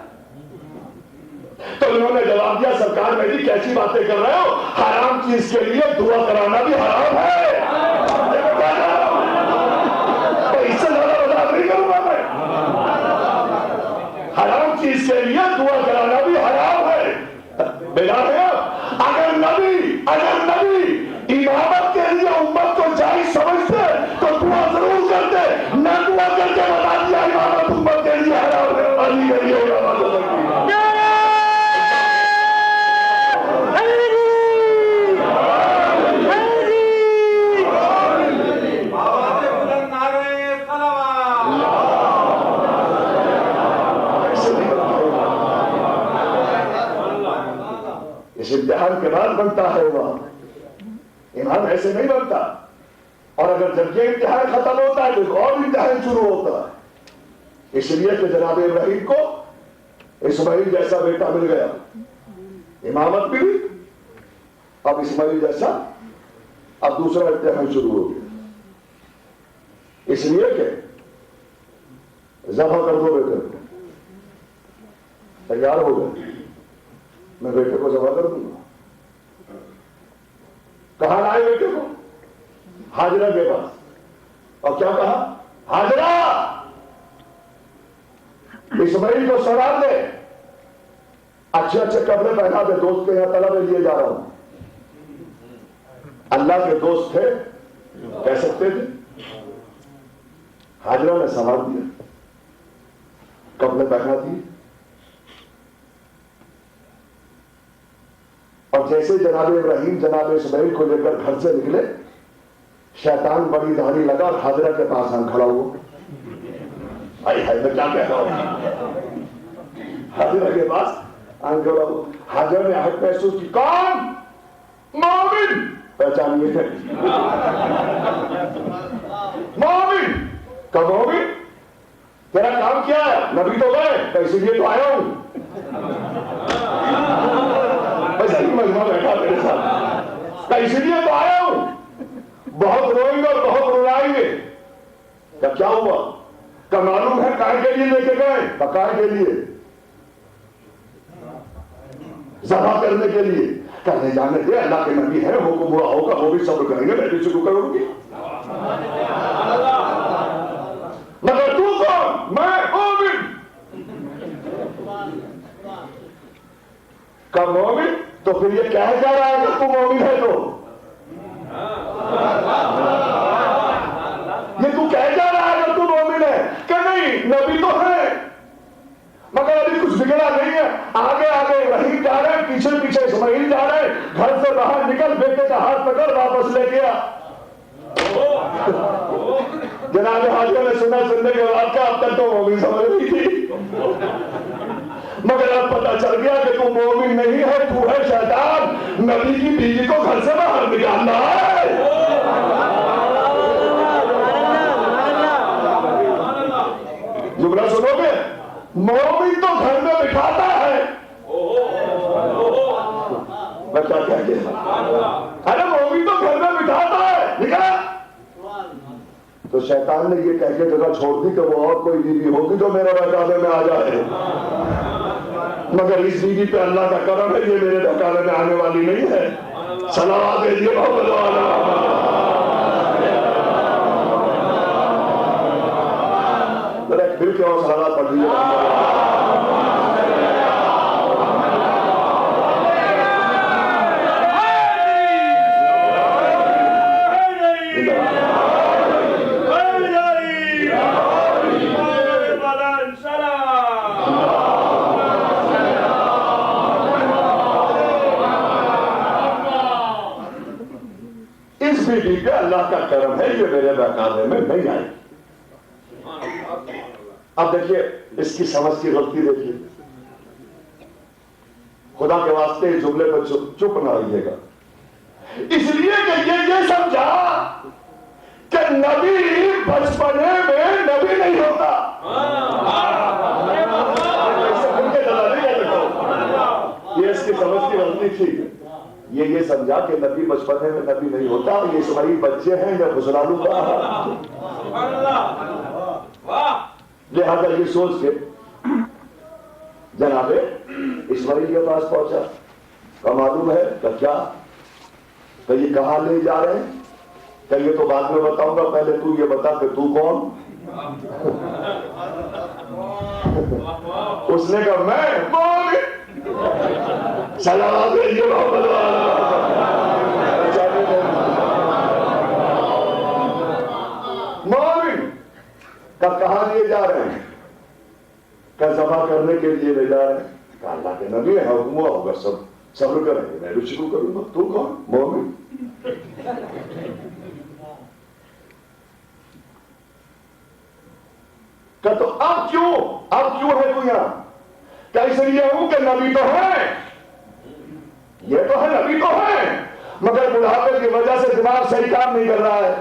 تو انہوں نے جواب دیا سرکار میں بھی کیسی باتیں کر رہے ہو حرام چیز کے لیے دعا کرانا بھی حرام ہے. تو اس سے زیادہ وضاحت نہیں کروں گا میں. حرام چیز کے لیے دعا کرانا بھی حرام ہے. بیدار ہے اگر نبی امامت کے لیے امت کو جائز سمجھتے تو دعا ضرور کرتے. نہ دعا کر کے بتا دیا امامت امت کے لیے حرام ہے. علی کے لیے امتحان کے بعد بنتا ہے وہ امام ایسے نہیں بنتا. اور اگر جب یہ امتحان ختم ہوتا ہے تو اور امتحان شروع ہوتا ہے. اس لیے کہ جناب ابراہیم کو اسماعیل جیسا بیٹا مل گیا امامت بھی اب اسماعیل جیسا اب دوسرا امتحان شروع ہو گیا. اس لیے کہ ذبح کر دو بیٹے کو تیار ہو گئے میں بیٹے کو ذبح کر دوں گا. کہاں لائے بیٹے کو؟ حاجرہ کے پاس. اور کیا کہا؟ حاجرہ اسماعیل کو سوار دے اچھے اچھے کپڑے پہنا دے دوست کے یہاں طلب لیے جا رہا ہوں. اللہ کے دوست تھے کہہ سکتے تھے. حاجرہ نے سوار دیا کپڑے پہنا دیے اور جیسے جناب ابراہیم جناب اسماعیل کو لے کر گھر سے نکلے شیطان بڑی دھاڑی لگا اور حاجرہ کے پاس آن کھڑا ہوا. میں کیا کہہ رہا ہوں حاجرہ کے پاس آن کھڑا ہوا. حاجرہ نے حق محسوس کی کون؟ مومن. پہچانیے تھے مومن کا مومن تیرا کام کیا ہے؟ نبی تو گئے تو اسی لیے تو آیا ہوں. مجمع بیٹھا میرے ساتھ اسی لیے تو آیا ہوں. بہت روئیں گے اور بہت روائیں گے. کیا ہوا؟ کہ معلوم ہے کائے کے لیے لے کے گئے پکائے کے لیے ذبح کرنے کے لیے. کہنے جانے دے اللہ کے نبی ہے حکم ہوا ہوگا وہ بھی صبر کریں گے میں بھی شروع کروں گی. مگر تو کون؟ میں مومن. کا مومن تو پھر یہ کہہ جا رہا ہے کہ تو مومن ہے تو یہ تو کہہ جا رہا ہے کہ تو مومن ہے کہ نہیں نبی تو ہے مگر ابھی کچھ بگڑا نہیں ہے. آگے آگے ابراہیم جا رہے ہیں پیچھے پیچھے اسماعیل جا رہے ہیں. گھر سے باہر نکل بیٹے کا ہاتھ پکڑ واپس لے گیا. جناب حاجرہ نے سنا سننے کے بعد کا اب تک تو مومن سمجھ رہی تھی مگر اب پتا چل گیا کہ تو مومن نہیں ہے تو ہے شیطان. نبی کی بیوی کو گھر سے باہر نکالنا ہے. جملہ سنو گے مومن تو گھر میں بٹھاتا ہے. میں کیا کہہ گیا؟ ارے مومن تو گھر میں بٹھاتا ہے. نکلا تو شیطان نے یہ کہہ کے جگہ چھوڑ دی کہ وہ اور کوئی بیوی ہوگی جو میرے بہکاوے میں آ جائے. مگر اس بیوی پہ اللہ کا کرم ہے یہ میرے بہکاوے میں آنے والی نہیں ہے. صلوات دیجیے محمد ذرا پھر کے اور صلوات پڑھ لیجیے. اللہ کا کرم ہے یہ میرے بہکاوے میں نہیں آئی. اب دیکھیے اس کی سمجھ کی غلطی دیکھیے. خدا کے واسطے اس جملے پر چپ نہ رہیے گا، اس لیے کہ یہ سمجھا کہ نبی بچپنے میں نبی نہیں ہوتا۔ یہ اس کی سمجھ کی غلطی تھی، یہ سمجھا کہ نبی بچپنے میں نبی نہیں ہوتا، یہ اسماعیل بچے ہیں یا خسرالو کا، لہذا یہ سوچ کے جناب اسماعیل کے پاس پہنچا، کا معلوم ہے کہ کیا، کہ یہ کہاں لے جا رہے ہیں، کہ یہ تو بعد میں بتاؤں گا، پہلے تو یہ بتا کہ تو کون؟ اس نے کہا میں مومن، صلوات علیہ محمد مومن کا کہاں لیے جا رہے ہیں، کہ ذبح کرنے کے لیے لے جا رہے ہیں، کہ اللہ کے نبی ہے، حکم ہوگا، سب صبر کریں گے، میں بھی شروع کروں گا، تو کون؟ مومن۔ کہ تو اب کیوں ہے تو یہاں، کہ اس لیے ہوں کہ نبی تو ہے، یہ تو ہے، نبی تو ہے، مگر بڑھاپے کی وجہ سے دماغ صحیح کام نہیں کر رہا ہے۔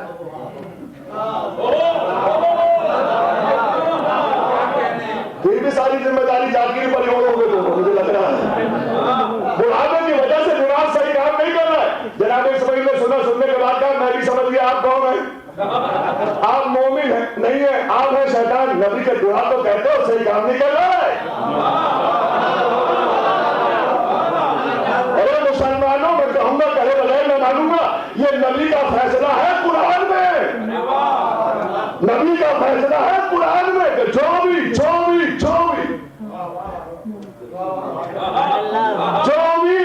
پھر بھی ساری ذمہ داری جاگیر پر ہو گے، تو مجھے لگ رہا ہے بڑھاپے کی وجہ سے دماغ صحیح کام نہیں کر رہا ہے۔ جناب اسماعیل نے سننے کے بعد کہا میں بھی سمجھ گیا آپ کون ہیں، آپ مومن ہیں نہیں ہیں، آپ ہیں شیطان، نبی کے دعا تو کہتے ہو صحیح کام نہیں کر رہا ہے۔ ارے مسلمانوں میں کہوں گا، کہے بغیر میں مانوں گا، یہ نبی کا فیصلہ ہے قرآن میں، نبی کا فیصلہ ہے قرآن میں کہ جو بھی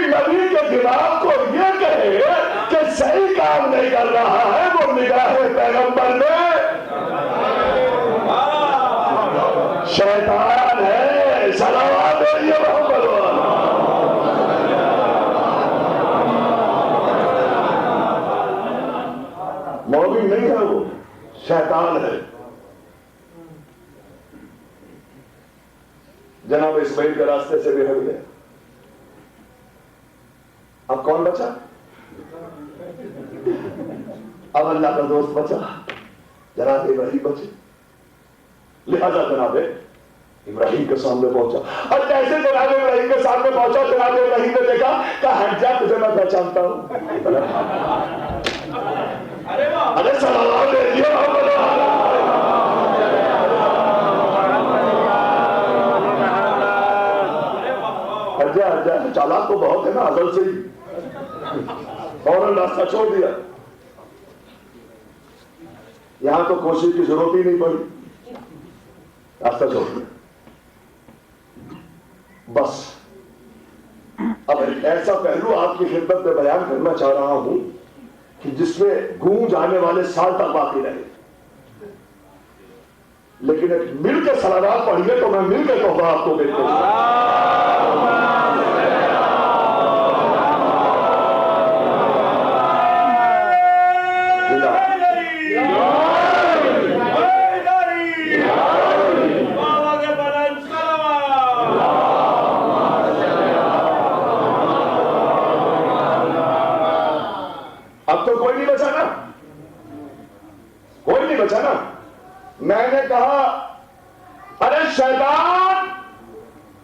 نبی کے دماغ کو یہ کہے کہ صحیح کام نہیں کر رہا ہے، وہ نگاہ پیغمبر میں شیطان ہے۔ صلوات علیہ محمد۔ مومن نہیں ہے، وہ شیطان ہے۔ جناب اسماعیل کے راستے سے بھی ہٹ گئے، اب کون بچا؟ اب اللہ کا دوست بچا، جناب ابراہیم بچے، لہذا جناب ابراہیم کے سامنے پہنچا، اور جیسے جناب ابراہیم کے سامنے پہنچا، جناب ابراہیم نے دیکھا کہ ہٹ جا، تجھے میں پہچانتا ہوں۔ ارے صلوات علیہ محمد۔ چالاک تو بہت ہے نا، ازل سے ہی فوراً راستہ چھوڑ دیا، یہاں تو کوشش کی ضرورت ہی نہیں پڑی، راستہ چھوڑ دیا۔ بس اب ایسا پہلو آپ کی خدمت میں بیان کرنا چاہ رہا ہوں کہ جس میں گونج آنے والے سال تک باقی رہے، لیکن ایک مل کے صلوات پڑھیے تو میں مل کے کہوں گا آپ کو دیکھتے ہیں۔ اب تو کوئی نہیں بچا نا، کوئی نہیں بچا نا۔ میں نے کہا ارے شیطان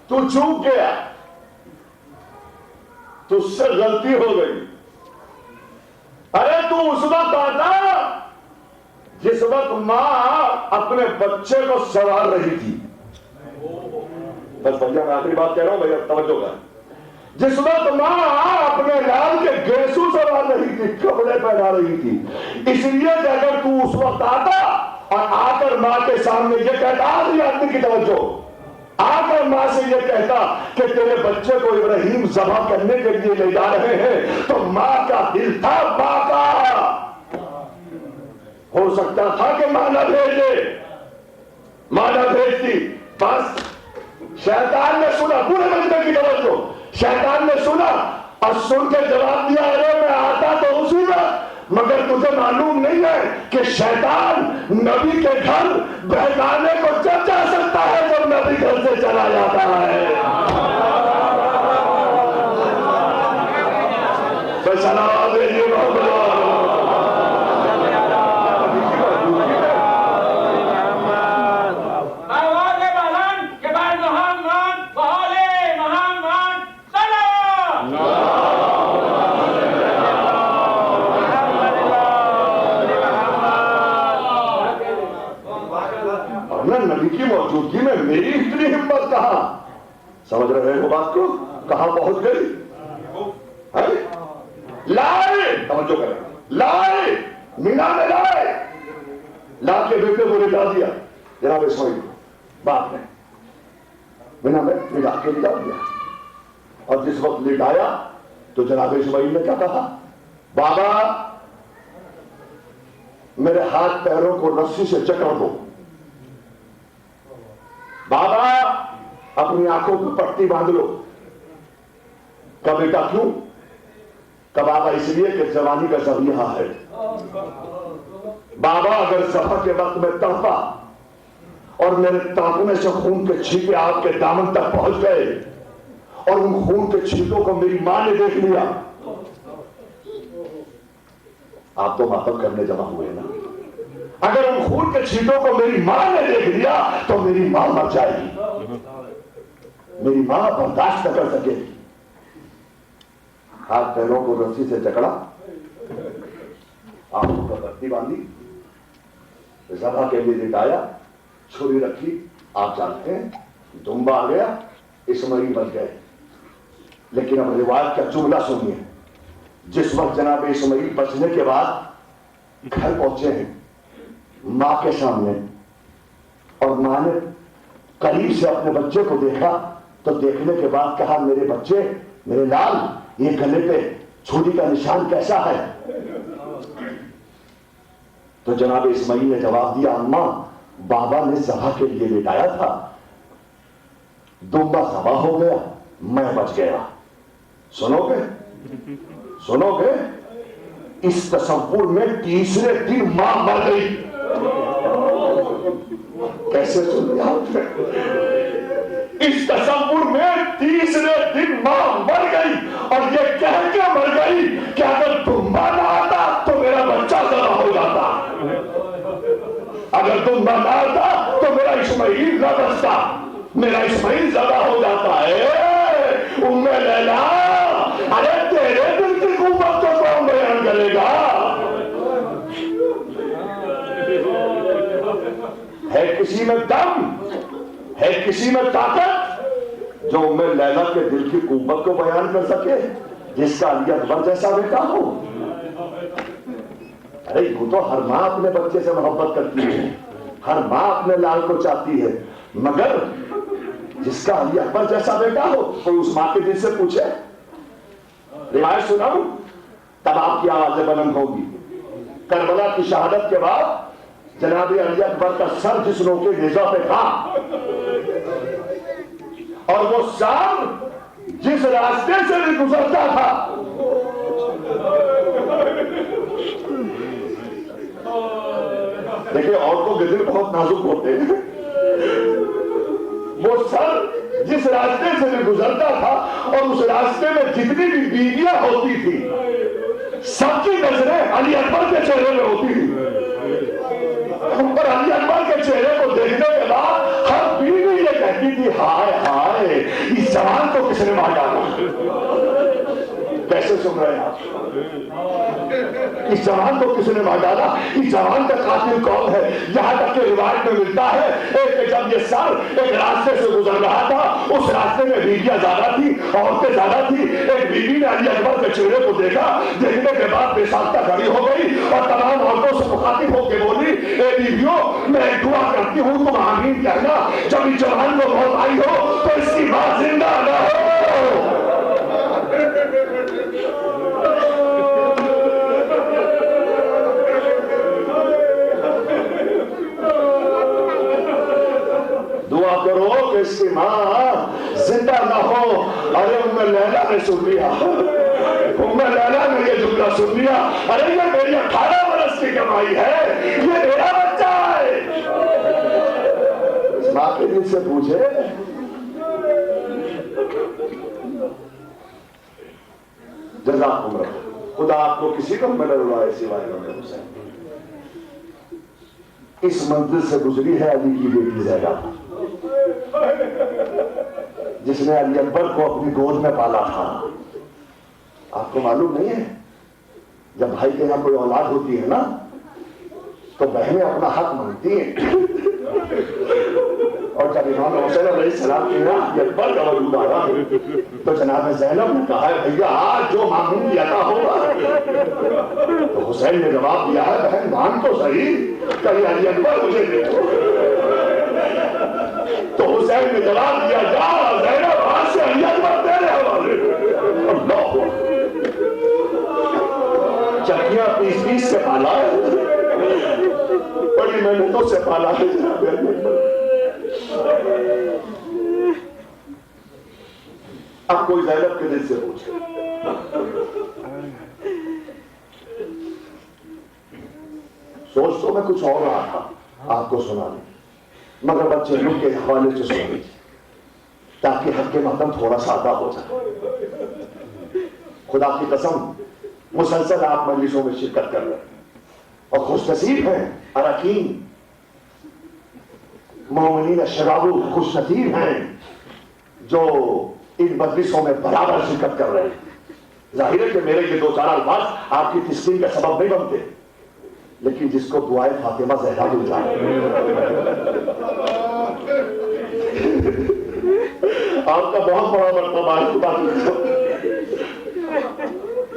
تو چوک گیا، تجھ سے غلطی ہو گئی، ارے تو اس وقت آتا جس وقت ماں اپنے بچے کو سوار رہی تھی۔ بس بھیا میں آخری بات کہہ رہا ہوں بھیا، توجہ کر۔ جس وقت ماں اپنے لال کے گیسو سوار رہی تھی، کپڑے پہنا رہی تھی، اس لیے کہ اگر تو اس وقت آتا اور آ کر ماں کے سامنے یہ کہتا، آخری آدمی کی توجہ، آ کر ماں سے یہ کہتا کہ تیرے بچے کو ابراہیم ذبح کرنے کے لیے لے جا رہے ہیں، تو ماں کا دل تھا، ماں کا ہو سکتا تھا کہ ماں نہ بھیجے، ماں نہ بھیجتی۔ بس شیطان نے سنا، پورے مجمع کی توجہ، شیطان نے سنا اور سن کے جواب دیا، ارے میں آتا تو اسی وقت، مگر تجھے معلوم نہیں ہے کہ شیطان نبی کے گھر بہکانے کو جب جا سکتا ہے جب نبی گھر سے چلا جاتا ہے۔ ورنہ نبی کی موجودگی میں میری اتنی ہمت کہاں؟ سمجھ رہے ہو بات کو؟ کہاں پہنچ گئی؟ لائے، توجہ کریں، لائے مینا میں لائے، لا کے بیٹے کو لٹا دیا جناب اسماعیل باپ نے مینا میں ملا کے لٹا دیا، اور جس وقت لٹایا تو جناب اسماعیل نے کیا کہا؟ بابا میرے ہاتھ پیروں کو رسی سے جکڑ دو، بابا اپنی آنکھوں کو پٹی باندھ لو۔ کب بیٹا کیوں؟ کب بابا اس لیے کہ جوانی کا ذریعہ ہے، بابا اگر سفر کے وقت میں تڑپا اور میرے تڑپنے سے خون کے چھینٹے آپ کے دامن تک پہنچ گئے اور ان خون کے چھینٹوں کو میری ماں نے دیکھ لیا، آپ تو ماتم کرنے جمع ہوئے نا، اگر ان خون کے چھینٹوں کو میری ماں نے دیکھ لیا تو میری ماں مر جائے گی، میری ماں برداشت نہ کر سکے گی۔ ہاتھ پیروں کو رسی سے جکڑا، آنکھوں پر پٹی باندھی، ذبح کے لیے لٹایا، چھری رکھی، آپ جانتے ہیں دمبا آ گیا، اسماعیل بن گئے۔ لیکن اب روایت کا جملہ سنیے، جس وقت جناب اسماعیل بچنے کے بعد گھر پہنچے ہیں ماں کے سامنے، اور ماں نے قریب سے اپنے بچے کو دیکھا تو دیکھنے کے بعد کہا میرے بچے، میرے لال، یہ گلے پہ چھری کا نشان کیسا ہے؟ تو جناب اسماعیل نے جواب دیا اماں بابا نے ذبح کے لیے لٹایا تھا، دمبا ذبح ہو گیا، میں بچ گیا۔ سنو گے سنو گے؟ اس تصور میں تیسرے دن ماں مر گئی۔ کیسے سن لیا آپ نے؟ اس تصور میں تیسرے دن ماں مر گئی، اور یہ کہہ کے مر گئی کہ اگر دمبا نہ آتا تو میرا بچہ ذبح ہو جاتا، اگر دمبا نہ آتا تو میرا اسماعیل نہ بچتا، میرا اسماعیل ذبح ہو جاتا ہے۔ ام لیلا، ارے تیرے دل کی قوت کو کون بیان کرے گا؟ ہے کسی میں دم، ہے کسی میں طاقت جو ام لیلا کے دل کی قوت کو بیان کر سکے، جس کا علی اکبر جیسا بیٹا ہو؟ ارے وہ تو ہر ماں اپنے بچے سے محبت کرتی ہے، ہر ماں اپنے لال کو چاہتی ہے، مگر جس کا علی اکبر جیسا بیٹا ہو کوئی اس ماں کے دل سے پوچھے؟ روایت سناؤں تب آپ کی آوازیں بلند ہوگی۔ کربلا کی شہادت کے بعد جناب علی اکبر کا سر جس نوکے نیزہ پہ تھا، اور وہ سر جس راستے سے بھی گزرتا تھا، دیکھیں عورتوں کے دل بہت نازک ہوتے ہیں، وہ سر جس راستے سے بھی گزرتا تھا اور اس راستے میں جتنی بھی بیویاں ہوتی تھی سب کی نظریں علی اکبر کے چہرے میں ہوتی تھی، اور علی اکبر کے چہرے کو دیکھنے کے بعد ہر بیوی یہ کہتی تھی ہائے ہائے اس جوان کو کس نے مار ڈالا۔ کیسے سن رہے ہیں آپ؟ اس جوان کو کس نے مار ڈالا؟ اس جوان کا قاتل کون ہے؟ یہاں تک کہ روایت میں ملتا ہے کہ جب یہ سر ایک راستے سے گزر رہا تھا، اس راستے میں بیویاں زیادہ تھی، عورتیں زیادہ تھی، ایک بیوی نے علی اکبر کے چہرے کو دیکھا، دیکھنے کے بعد بے ساختہ کھڑی ہو گئی اور تمام عورتوں سے مخاطب ہو کے بولی اے بیویوں میں دعا کرتی ہوں تم آمین کہنا، جب اس جوان کو موت آئی ہو تو اس کی ماں زندہ نہ ہو۔ دعا کرو کہ اس کی ماں زندہ نہ ہو۔ ارے ام لیلا نے سن لیا، ام لیلا نے یہ جملہ سن لیا، ارے یہ میری 18 برس کی کمائی ہے، یہ میرا بچہ ہے۔ اس ماں کے دل سے پوچھے جزاکم اللہ، خدا آپ کو کسی کو مدد لائے سوائے امام حسین۔ اس منزل سے گزری ہے علی کی بیٹی زینب، جس نے علی اکبر کو اپنی گود میں پالا تھا۔ آپ کو معلوم نہیں ہے جب بھائی کے یہاں کوئی اولاد ہوتی ہے نا تو بہنیں اپنا حق مانگتی ہیں، اور جب امام حسین علیہ السلام کی نام اکبر کا وجود آیا تو جناب زینب نے کہا ہے بھیا آج جو مانگوں گی عطا ہوگا. تو حسین نے جواب دیا ہے بہن مان تو صحیح کہ علی اکبر مجھے دے دو. تو حسین نے جواب دیا جا زینب آج سے علی اکبر تیرے حوالے. اللہ چکیاں پیس پیس سے پالا ہے بڑی محنتوں سے پالا ہے جناب اکبر. اب کوئی زینب کے دل سے پوچھے سوچ تو میں کچھ اور رہا تھا آپ کو سنا دیں مگر بچے لوگ کے حوالے سے سن لیجیے تاکہ حق ماتم تھوڑا سادہ ہو جائے. خدا کی قسم مسلسل آپ مجلسوں میں شرکت کر رہے ہیں اور خوش نصیب ہیں اراکین مومنین شرابو خوش نصیب ہیں جو ان مجلسوں میں برابر شرکت کر رہے ہیں. ظاہر ہے کہ میرے یہ دو چار الفاظ آپ کی تسکین کا سبب نہیں بنتے لیکن جس کو دعائے فاطمہ زہرا مل جائے آپ کا بہت بڑا مرتبہ ہے خدا کی.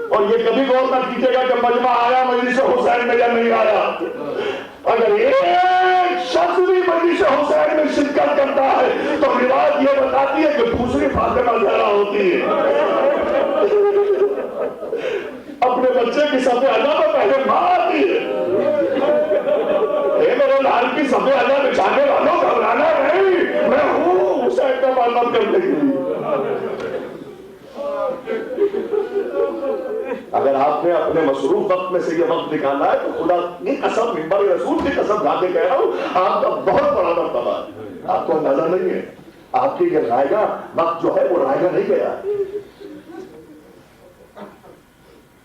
اور یہ کبھی غور نہ کیجیے گا کہ مجمع آیا مجلس حسین میں یا نہیں آیا. اگر ایک شخص بھی مجلس حسین میں شرکت کرتا ہے تو روایت یہ بتاتی ہے کہ دوسری فاطمہ زہرا ہوتی ہے. اپنے بچے کی صف اعلیٰ میں پہلے ماں آتی ہے. میرے لال کی صف اعلیٰ بچھانے والوں گھبرانا نہیں میں ہوں حسین کا معلوم کرنے کے لیے. اگر آپ نے اپنے مصروف وقت میں سے یہ وقت نکالا ہے تو خدا کی قسم منبر رسول کی قسم کھا کے کہہ رہا ہوں آپ کا بہت بڑا مرتبہ ہے. آپ کو اندازہ نہیں ہے آپ کی یہ رائے گا وقت جو ہے وہ رائے گا نہیں گیا.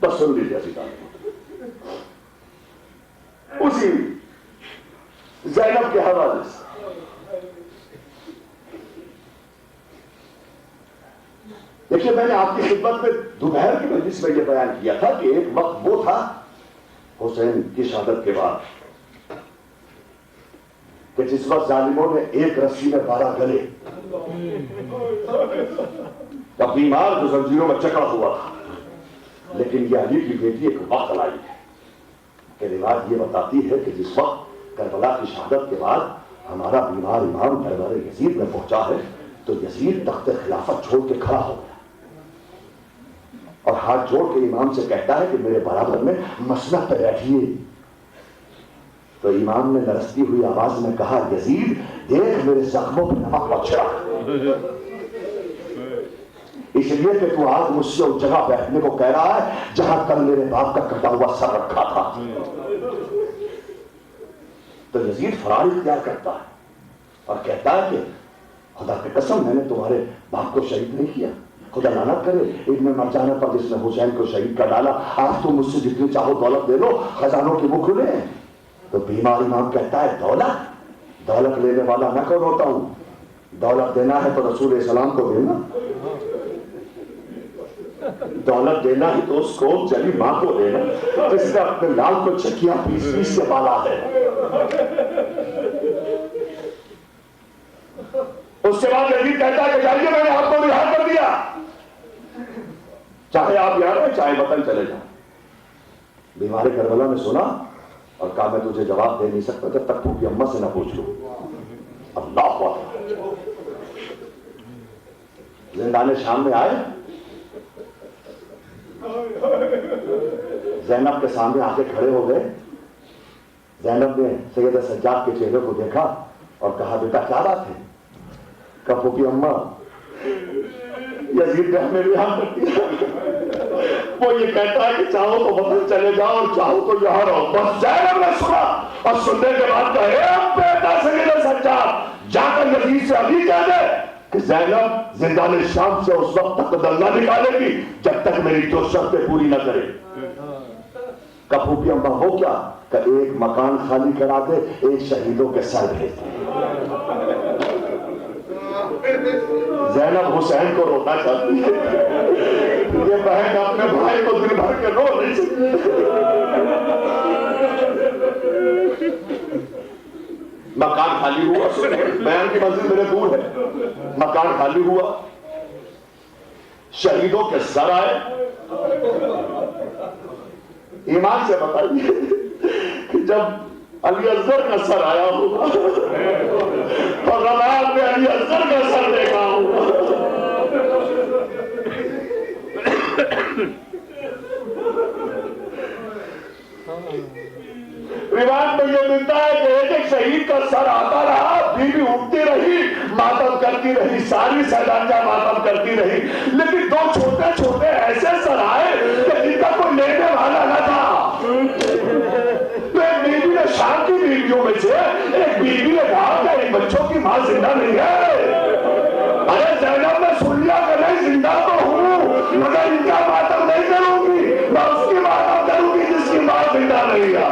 بس سن لیجیے اسی زینب کے حوالے سے دیکھیے میں نے آپ کی خدمت میں دوپہر کی مجلس میں یہ بیان کیا تھا کہ ایک وقت وہ تھا حسین کی شہادت کے بعد کہ جس وقت ظالموں نے ایک رسی میں 12 گلے کا بیمار جو زنجیروں میں چکا ہوا تھا. لیکن یہ علی کی بیٹی ایک وقت لائی ہے کہ روایت یہ بتاتی ہے کہ جس وقت کربلا کی شہادت کے بعد ہمارا بیمار امام دربار یزید میں پہنچا ہے تو یزید تخت خلافت چھوڑ کے کھڑا ہو گیا اور ہاتھ جوڑ کے امام سے کہتا ہے کہ میرے برابر میں مسند پہ بیٹھیے. تو امام نے لرزتی ہوئی آواز میں کہا یزید دیکھ میرے زخموں پہ نمک مت چھڑک اس لیے کہ تو آج مجھ سے اس جگہ بیٹھنے کو کہہ رہا ہے جہاں کل میرے باپ کا کٹا ہوا سر رکھا تھا. تو یزید فرار اختیار کرتا ہے اور کہتا ہے کہ خدا کی قسم میں نے تمہارے باپ کو شہید نہیں کیا. خدا لعنت کرے ابن مرجانہ پر جس نے حسین کو شہید کر ڈالا. آپ تو مجھ سے جتنی چاہو دولت دے لو خزانوں کے منہ کھلے ہیں. تو بیمار امام کہتا ہے دولت لینے والا میں کون ہوتا ہوں. دولت دینا ہے تو رسول السلام کو دینا. دولت دینا ہی تو اس کو جلی ماں کو دینا اس نے اپنے لال کو چکیاں پیس پیس سے پالا ہے. اس کے بعد یزید کہتا ہے کہ جائیے میں نے آپ کو رہا کر دیا چاہے آپ یہاں رہے چاہے وطن چلے جائیں. بیمار کربلا نے سنا اور کہا میں تجھے جواب دے نہیں سکتا جب تک پھوپھی اماں سے نہ پوچھ لوں. اللہ اکبر. زندان شام میں آئے زینب کے سامنے آ کے کھڑے ہو گئے. زینب نے سید سجاد کے چہرے کو دیکھا اور کہا بیٹا کیا بات ہے. کہا پھوپھی اماں یزید نے ہمیں رہا کر دیا. وہ یہ کہتا ہے کہ چاہو تو وطن چلے جاؤ اور چاہو تو یہاں رہو. بس زینب نے سنا اور سننے کے بعد کہا اے بیٹا سید سجاد جا کر یزید سے ابھی کہہ دے کہ زینب زندان شام سے اس وقت تک اللہ نکالے گی جب تک میری جو شرطیں پوری نہ کرے. کہا پھوپھی اماں ہو کیا. کہ ایک مکان خالی کرا دے ایک شہیدوں کے سر بھیج دے. زینب حسین کو رونا چاہتی ہے. یہ بہن اپنے بھائی کو دل بھر کے رو نہیں سکتی. مکان خالی ہوا. بیان کی منزل میرے دور ہے. مکان خالی ہوا, شہیدوں کے سر آئے. ایمان سے بتائیے کہ جب علی اصغر کا سر آیا ہوگا اور رمضان میں علی اصغر کا سر دیکھا ہوگا, روایت میں یہ ملتا ہے کہ ایک شہید کا سر آتا رہا, بیوی اٹھتی رہی, ماتم کرتی رہی, ساری سیدانجہ ماتم کرتی رہی, لیکن دو چھوٹے چھوٹے ایسے سر آئے کہ جن کا کوئی لینے والا نہ تھا. تو ایک بیوی نے, شام کی بیویوں میں سے ایک بیوی نے کہا کہ ان بچوں کی ماں زندہ نہیں ہے. ارے زینب نے سن لیا کہ نہیں, زندہ تو ہوں مگر ان کا ماتم نہیں کروں گی, میں اس کی ماتم کروں گی جس کی ماں زندہ نہیں ہے.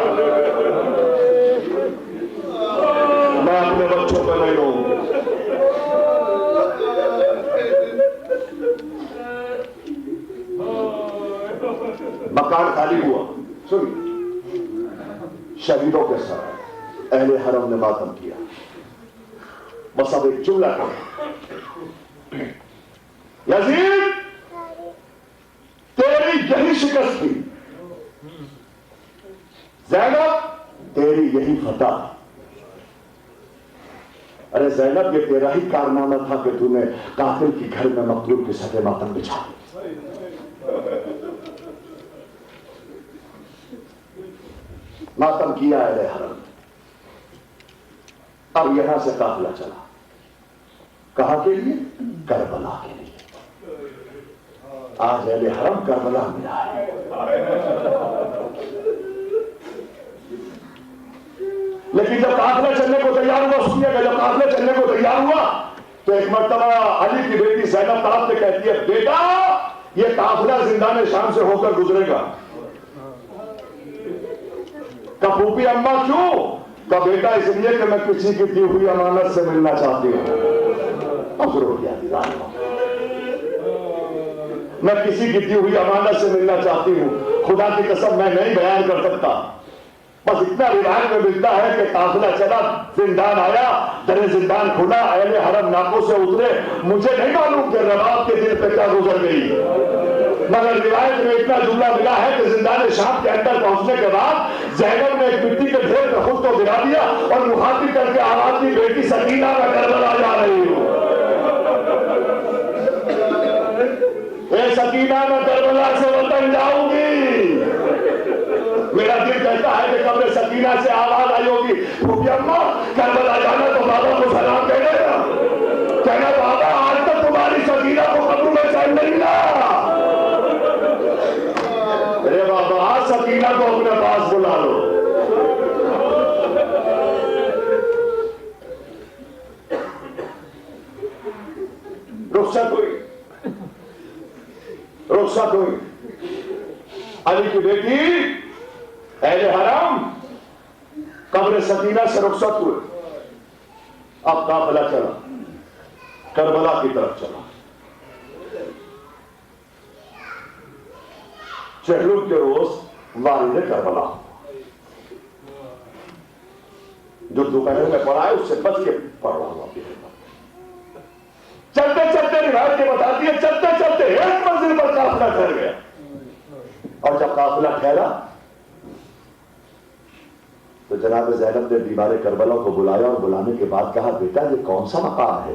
میں اپنے بچوں پہ نہیں رہوں. مکان خالی ہوا, سنیے, شہیدوں کے ساتھ اہل حرم نے ماتم کیا. بس اب ایک جملہ کہا, یزید تیری یہی شکست تھی, زینب تیری یہی فتح. ارے زینب یہ تیرا ہی کارنامہ تھا کہ تو نے قاتل کی گھر میں مقتول کے ساتھ ماتم بچھا. ماتم کیا اہل حرم. اب یہاں سے قافلہ چلا, کہاں کے لیے؟ کربلا کے لیے. آج اہل حرم کربلا ملا ہے. لیکن جب قافلہ چلنے کو تیار ہوا, سنیے گا, جب قافلہ چلنے کو تیار ہوا تو ایک مرتبہ علی کی بیٹی زینب طرف سے کہتی ہے, بیٹا یہ قافلہ زندان شام سے ہو کر گزرے گا. کہ پھوپھی اماں کیوں؟ کہ بیٹا اس لیے کہ میں کسی کی دی ہوئی امانت سے ملنا چاہتی ہوں. میں کسی کی دی ہوئی امانت سے ملنا چاہتی ہوں. خدا کی قسم میں نہیں بیان کر سکتا, بس اتنا روایت میں ملتا ہے کہ قافلہ چلا, زندان آیا, در زندان کھلا, اہل حرم ناکوں سے اترے. مجھے نہیں معلوم کہ رباب کے دل پہ کیا گزر گئی, مگر روایت میں اتنا جملہ ملا ہے کہ زندان شام کے اندر پہنچنے کے بعد زینب نے ایک مٹی کے ڈھیر پہ خود کو گرا دیا اور مخاطب کر کے آواز دی, بیٹی سکینہ میں کربلا جا رہی ہوں. اے سکینہ میں کربلا سے وطن جاؤں گی. میرا دل کہتا ہے کہ قبر سکینہ سے آواز آئی ہوگی, پھوپھی اماں کربلا جانا تو بابا کو سلام کہنے گا, کہنا بابا آج تک تمہاری سکینہ کو قبر میں چین نہیں لایا. ارے بابا سکینہ کو اپنے پاس بلا لو. رخصت ہوئی. علی کی بیٹی اہل حرم قبر سکینہ سے رخصت ہوئے. اب قافلہ چلا, کربلا کی طرف چلا. چہلم کے روز والد کربلا جو دوپہر میں پڑھا ہے اس سے بچ کے پڑھ رہا ہوں. چلتے چلتے روایت یہ بتاتی ہے, چلتے چلتے ایک منزل پر قافلہ ٹھہر گیا. اور جب قافلہ ٹھہرا تو جناب زینب نے بیمار کربلا کو بلایا اور بلانے کے بعد کہا, بیٹا یہ کون سا مقام ہے؟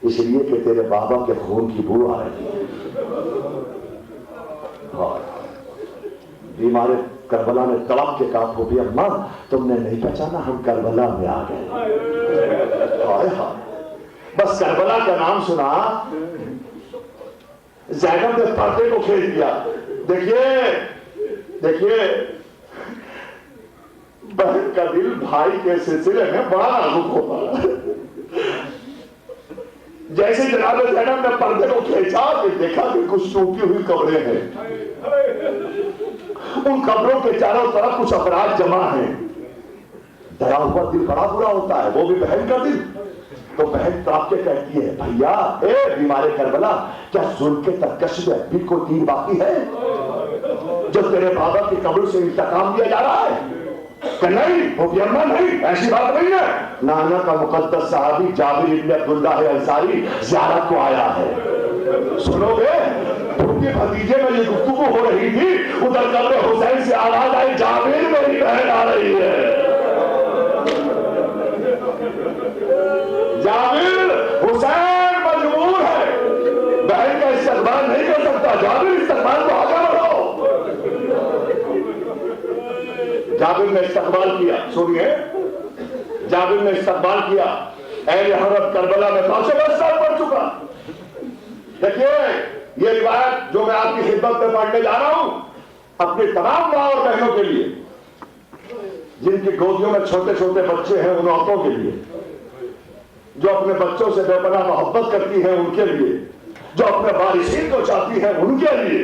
اس لیے کہ تیرے بابا کے خون کی بو آ رہی ہے. بیمار کربلا نے تڑپ کے کہا, پھوپھی اماں تم نے نہیں پہچانا, ہم کربلا میں آ گئے. بس کربلا کا نام سنا, زینب نے پردے کو کھینچ دیا. دیکھیے بہن کا دل بھائی کے سلسلے میں بڑا نازک ہوتا ہے. جیسے جناب زینب نے پردے کو کھینچا کہ دیکھا کہ کچھ ٹوٹی ہوئی قبریں ہیں. ان قبروں کے چاروں طرف کچھ افراد جمع ہیں. ڈرا ہوا دل بڑا برا ہوتا ہے, وہ بھی بہن کا دل. تو بہن تڑپ کے کہتی ہے, بھیا اے بیمار کربلا, کیا ظلم کے ترکش میں ابھی کوئی دین باقی ہے جو تیرے بابا کی قبر سے انتقام دیا جا رہا ہے؟ کہ نہیں پھوپھی اماں نہیں، ایسی بات نہیں ہے، نانا کا مقدس صحابی جابر ابن عبداللہ انصاری زیارت کو آیا ہے، سنو گے؟ پھوپھی بھتیجے میں یہ گفتگو ہو رہی تھی، ادھر قبر حسین سے آواز آئی جابر میری بہن آ رہی ہے، جابر حسین مجبور ہے، بہن کا استقبال نہیں کر سکتا، جابر استقبال کو آگے بڑھو۔ جابر نے استقبال کیا، سنیے، جابر نے استقبال کیا، اہل حرم کربلا میں 510 سال پڑ چکا۔ دیکھیے یہ روایت جو میں آپ کی خدمت میں پڑھنے جا رہا ہوں اپنی تمام ماں اور بہنوں کے لیے، جن کی گودیوں میں چھوٹے چھوٹے بچے ہیں، ان عورتوں کے لیے جو اپنے بچوں سے بے پناہ محبت کرتی ہیں، ان کے لیے جو اپنے وارثین کو چاہتی ہیں، ان کے لیے۔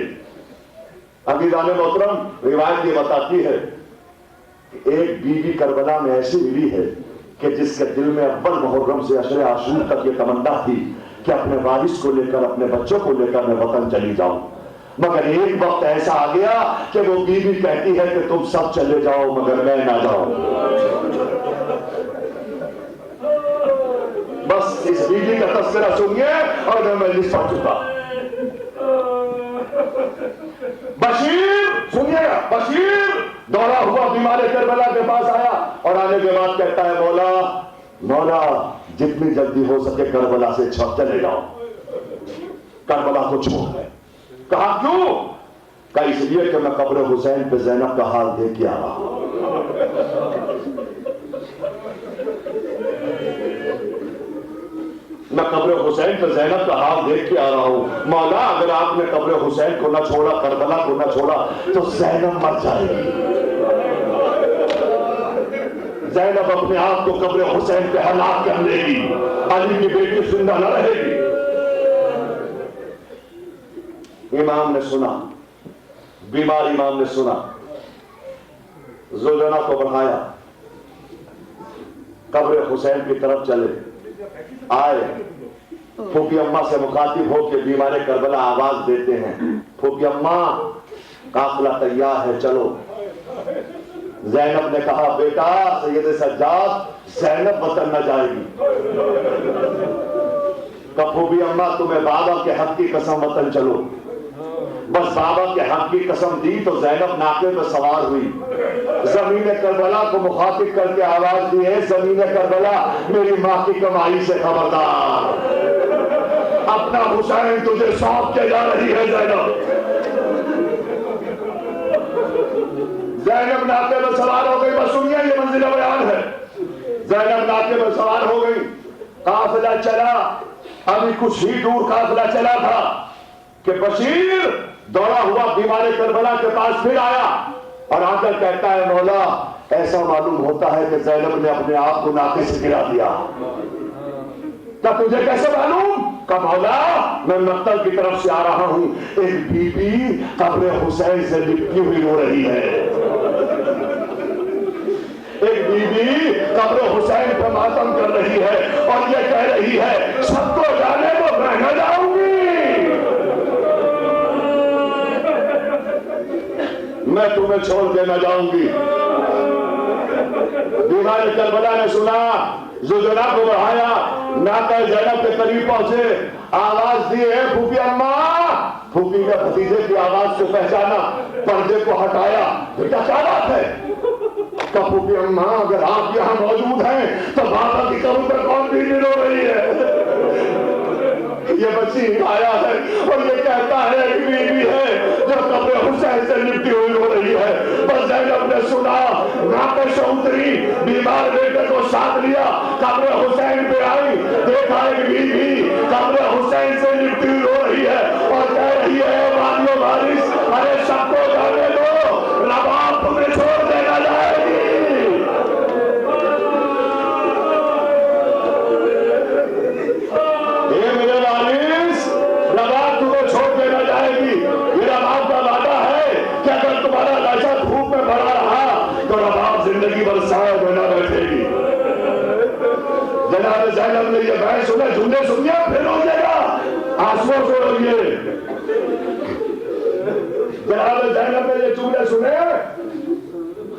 امیران محترم روایت یہ بتاتی ہے کہ ایک بی بی کربلا میں ایسی ملی ہے کہ جس کے دل میں اول محرم سے عشر عاشور تک یہ تمنا تھی کہ اپنے وارث کو لے کر، اپنے بچوں کو لے کر میں وطن چلی جاؤں، مگر ایک وقت ایسا آ گیا کہ وہ بی بی کہتی ہے کہ تم سب چلے جاؤ مگر میں نہ جاؤں۔ بس اس بی بی کا تذکرہ سنیے اور میں مجلس پڑھ چکا۔ بشیر سنیے گا، بشیر دورہ ہوا بیمار کربلا کے پاس آیا اور آنے کے بعد کہتا ہے مولا مولا جتنی جلدی ہو سکے کربلا سے چلے جاؤ، کربلا کو چھوڑ دے۔ کہا کیوں؟ کہا اس لیے کہ میں قبر حسین پہ زینب کا حال دیکھ کے آ رہا ہوں۔ میں قبر حسین پہ زینب کا حال دیکھ کے آ رہا ہوں، مولا اگر آپ نے قبر حسین کو نہ چھوڑا، کربلا کو نہ چھوڑا تو زینب مر جائے گی، زینب اپنے آپ کو قبر حسین پہ ہلاک کر لے گی، علی کی بیٹی زندہ نہ رہے گی۔ امام نے سنا، بیمار امام نے سنا، زوجنا کو بڑھایا، قبر حسین کی طرف چلے، آئے، پھوپھی اماں سے مخاطب ہو کے بیمار کربلا آواز دیتے ہیں، پھوپھی اماں قافلہ تیار ہے چلو۔ زینب نے کہا بیٹا سید سجاد زینب وطن نہ جائے گی۔ کہ پھوپھی اماں تمہیں بابا کے حق کی قسم وطن چلو۔ بس بابا کے حق کی قسم دی تو زینب ناقے پہ سوار ہوئی، زمین کربلا کو مخاطب کر کے آواز دی ہے زمین کربلا میری ماں کی کمائی سے خبردار، اپنا حسین تجھے سونپ کے جا رہی ہے زینب۔ زینب ناقے میں سوار ہو گئی، بس سنیے یہ منزل بیان ہے، زینب ناقے میں سوار ہو گئی، قافلہ چلا، ابھی کچھ ہی دور قافلہ چلا تھا کہ بشیر دورہ ہوا بیمار کربلا کے پاس پھر آیا اور آ کر کہتا ہے مولا ایسا معلوم ہوتا ہے کہ زینب نے اپنے آپ کو ناقے سے گرا دیا۔ کیا تجھے کیسے معلوم؟ کہ مولا میں مقتل کی طرف سے آ رہا ہوں، ایک بی بی قبر حسین سے لپٹی ہوئی رو رہی ہے، ایک بی بی قبر حسین پہ ماتم کر رہی ہے اور یہ کہہ رہی ہے سب کو جانے کو میں نہ جاؤں گی، میں تمہیں چھوڑ کے نہ جاؤں گی۔ بیمار کربلا نے سنا، زوجنا کو بڑھایا، ناقہ زینب کے قریب پہنچے، آواز دی ہے پھوپھی اماں، پھوپھی نے بھتیجے کی آواز کو پہچانا، پردے کو ہٹایا، بیٹا کیا بات ہے؟ کہ پھوپھی اماں اگر آپ یہاں موجود ہیں تو بابا کی قبر پر کون بیٹی رو رہی ہے؟ یہ بچی آیا ہے اور یہ کہتا ہے کہ بیوی ہے جو قبر حسین سے لپٹی ہوئی رو رہی ہے۔ بس زینب نے سنا، ناقے سے اتری، بیمار بیٹے کو ساتھ لیا، قبر حسین پہ آئی، دیکھا ایک بیوی قبر حسین سے لپٹی ہوئی رو رہی ہے اور کہہ رہی ہے بانیو وارث ارے سب کو جانے دو، رباب تمہیں چھوڑ دینا جائے گی۔ زندگی بھر سایہ بنا بیٹھے گی۔ جناب زینب نے یہ بحث سنے، جملے سنیا پھر ہو جائے گا، آنسوؤں سے روئیے۔ جناب زینب نے یہ جملے سنے،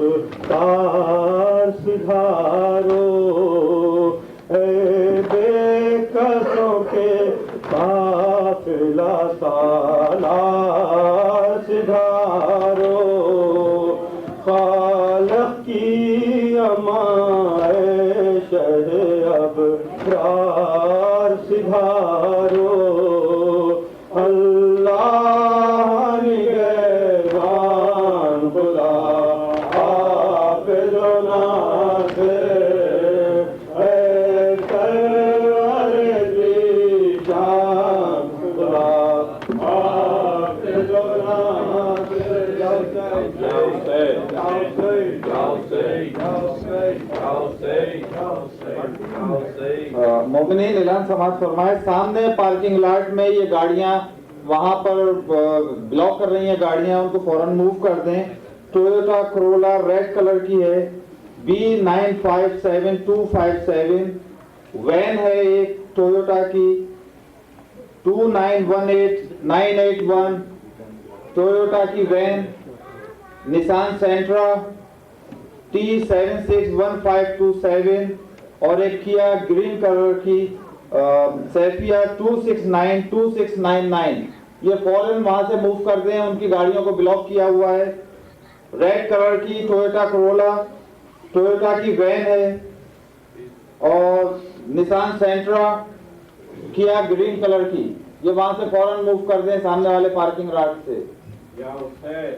رفتار سدھارو اے بے کسوں کے قافلہ سالار سدھارو خالق کی امائے شہ ابرار سدھارو اللہ نگہبان خدا حافظ و ناصر اے سرور ذیشان خدا حافظ و ناصر مومنین اعلان سماعت فرمائے. سامنے پارکنگ لاٹ میں یہ گاڑیاں وہاں پر بلاک کر رہی ہیں گاڑیاں, ان کو فوراً موو کر دیں. ٹویوٹا کرولا ریڈ کلر کی ہے, B957257. وین ہے ایک ٹویوٹا کی 2918981 ٹویوٹا کی وین. نسان سینٹرا T761527 اور ایک کیا گرین کلر کی سیفیا 2692699. یہ فوراً وہاں سے موو کر دیں, ان کی گاڑیوں کو بلاک کیا ہوا ہے. ریڈ کلر کی ٹویوٹا کرولا ٹویوٹا کی وین ہے اور نسان سینٹرا کیا گرین کلر کی, یہ وہاں سے فوراً موو کر دیں سامنے والے پارکنگ لاٹ سے. یا حسین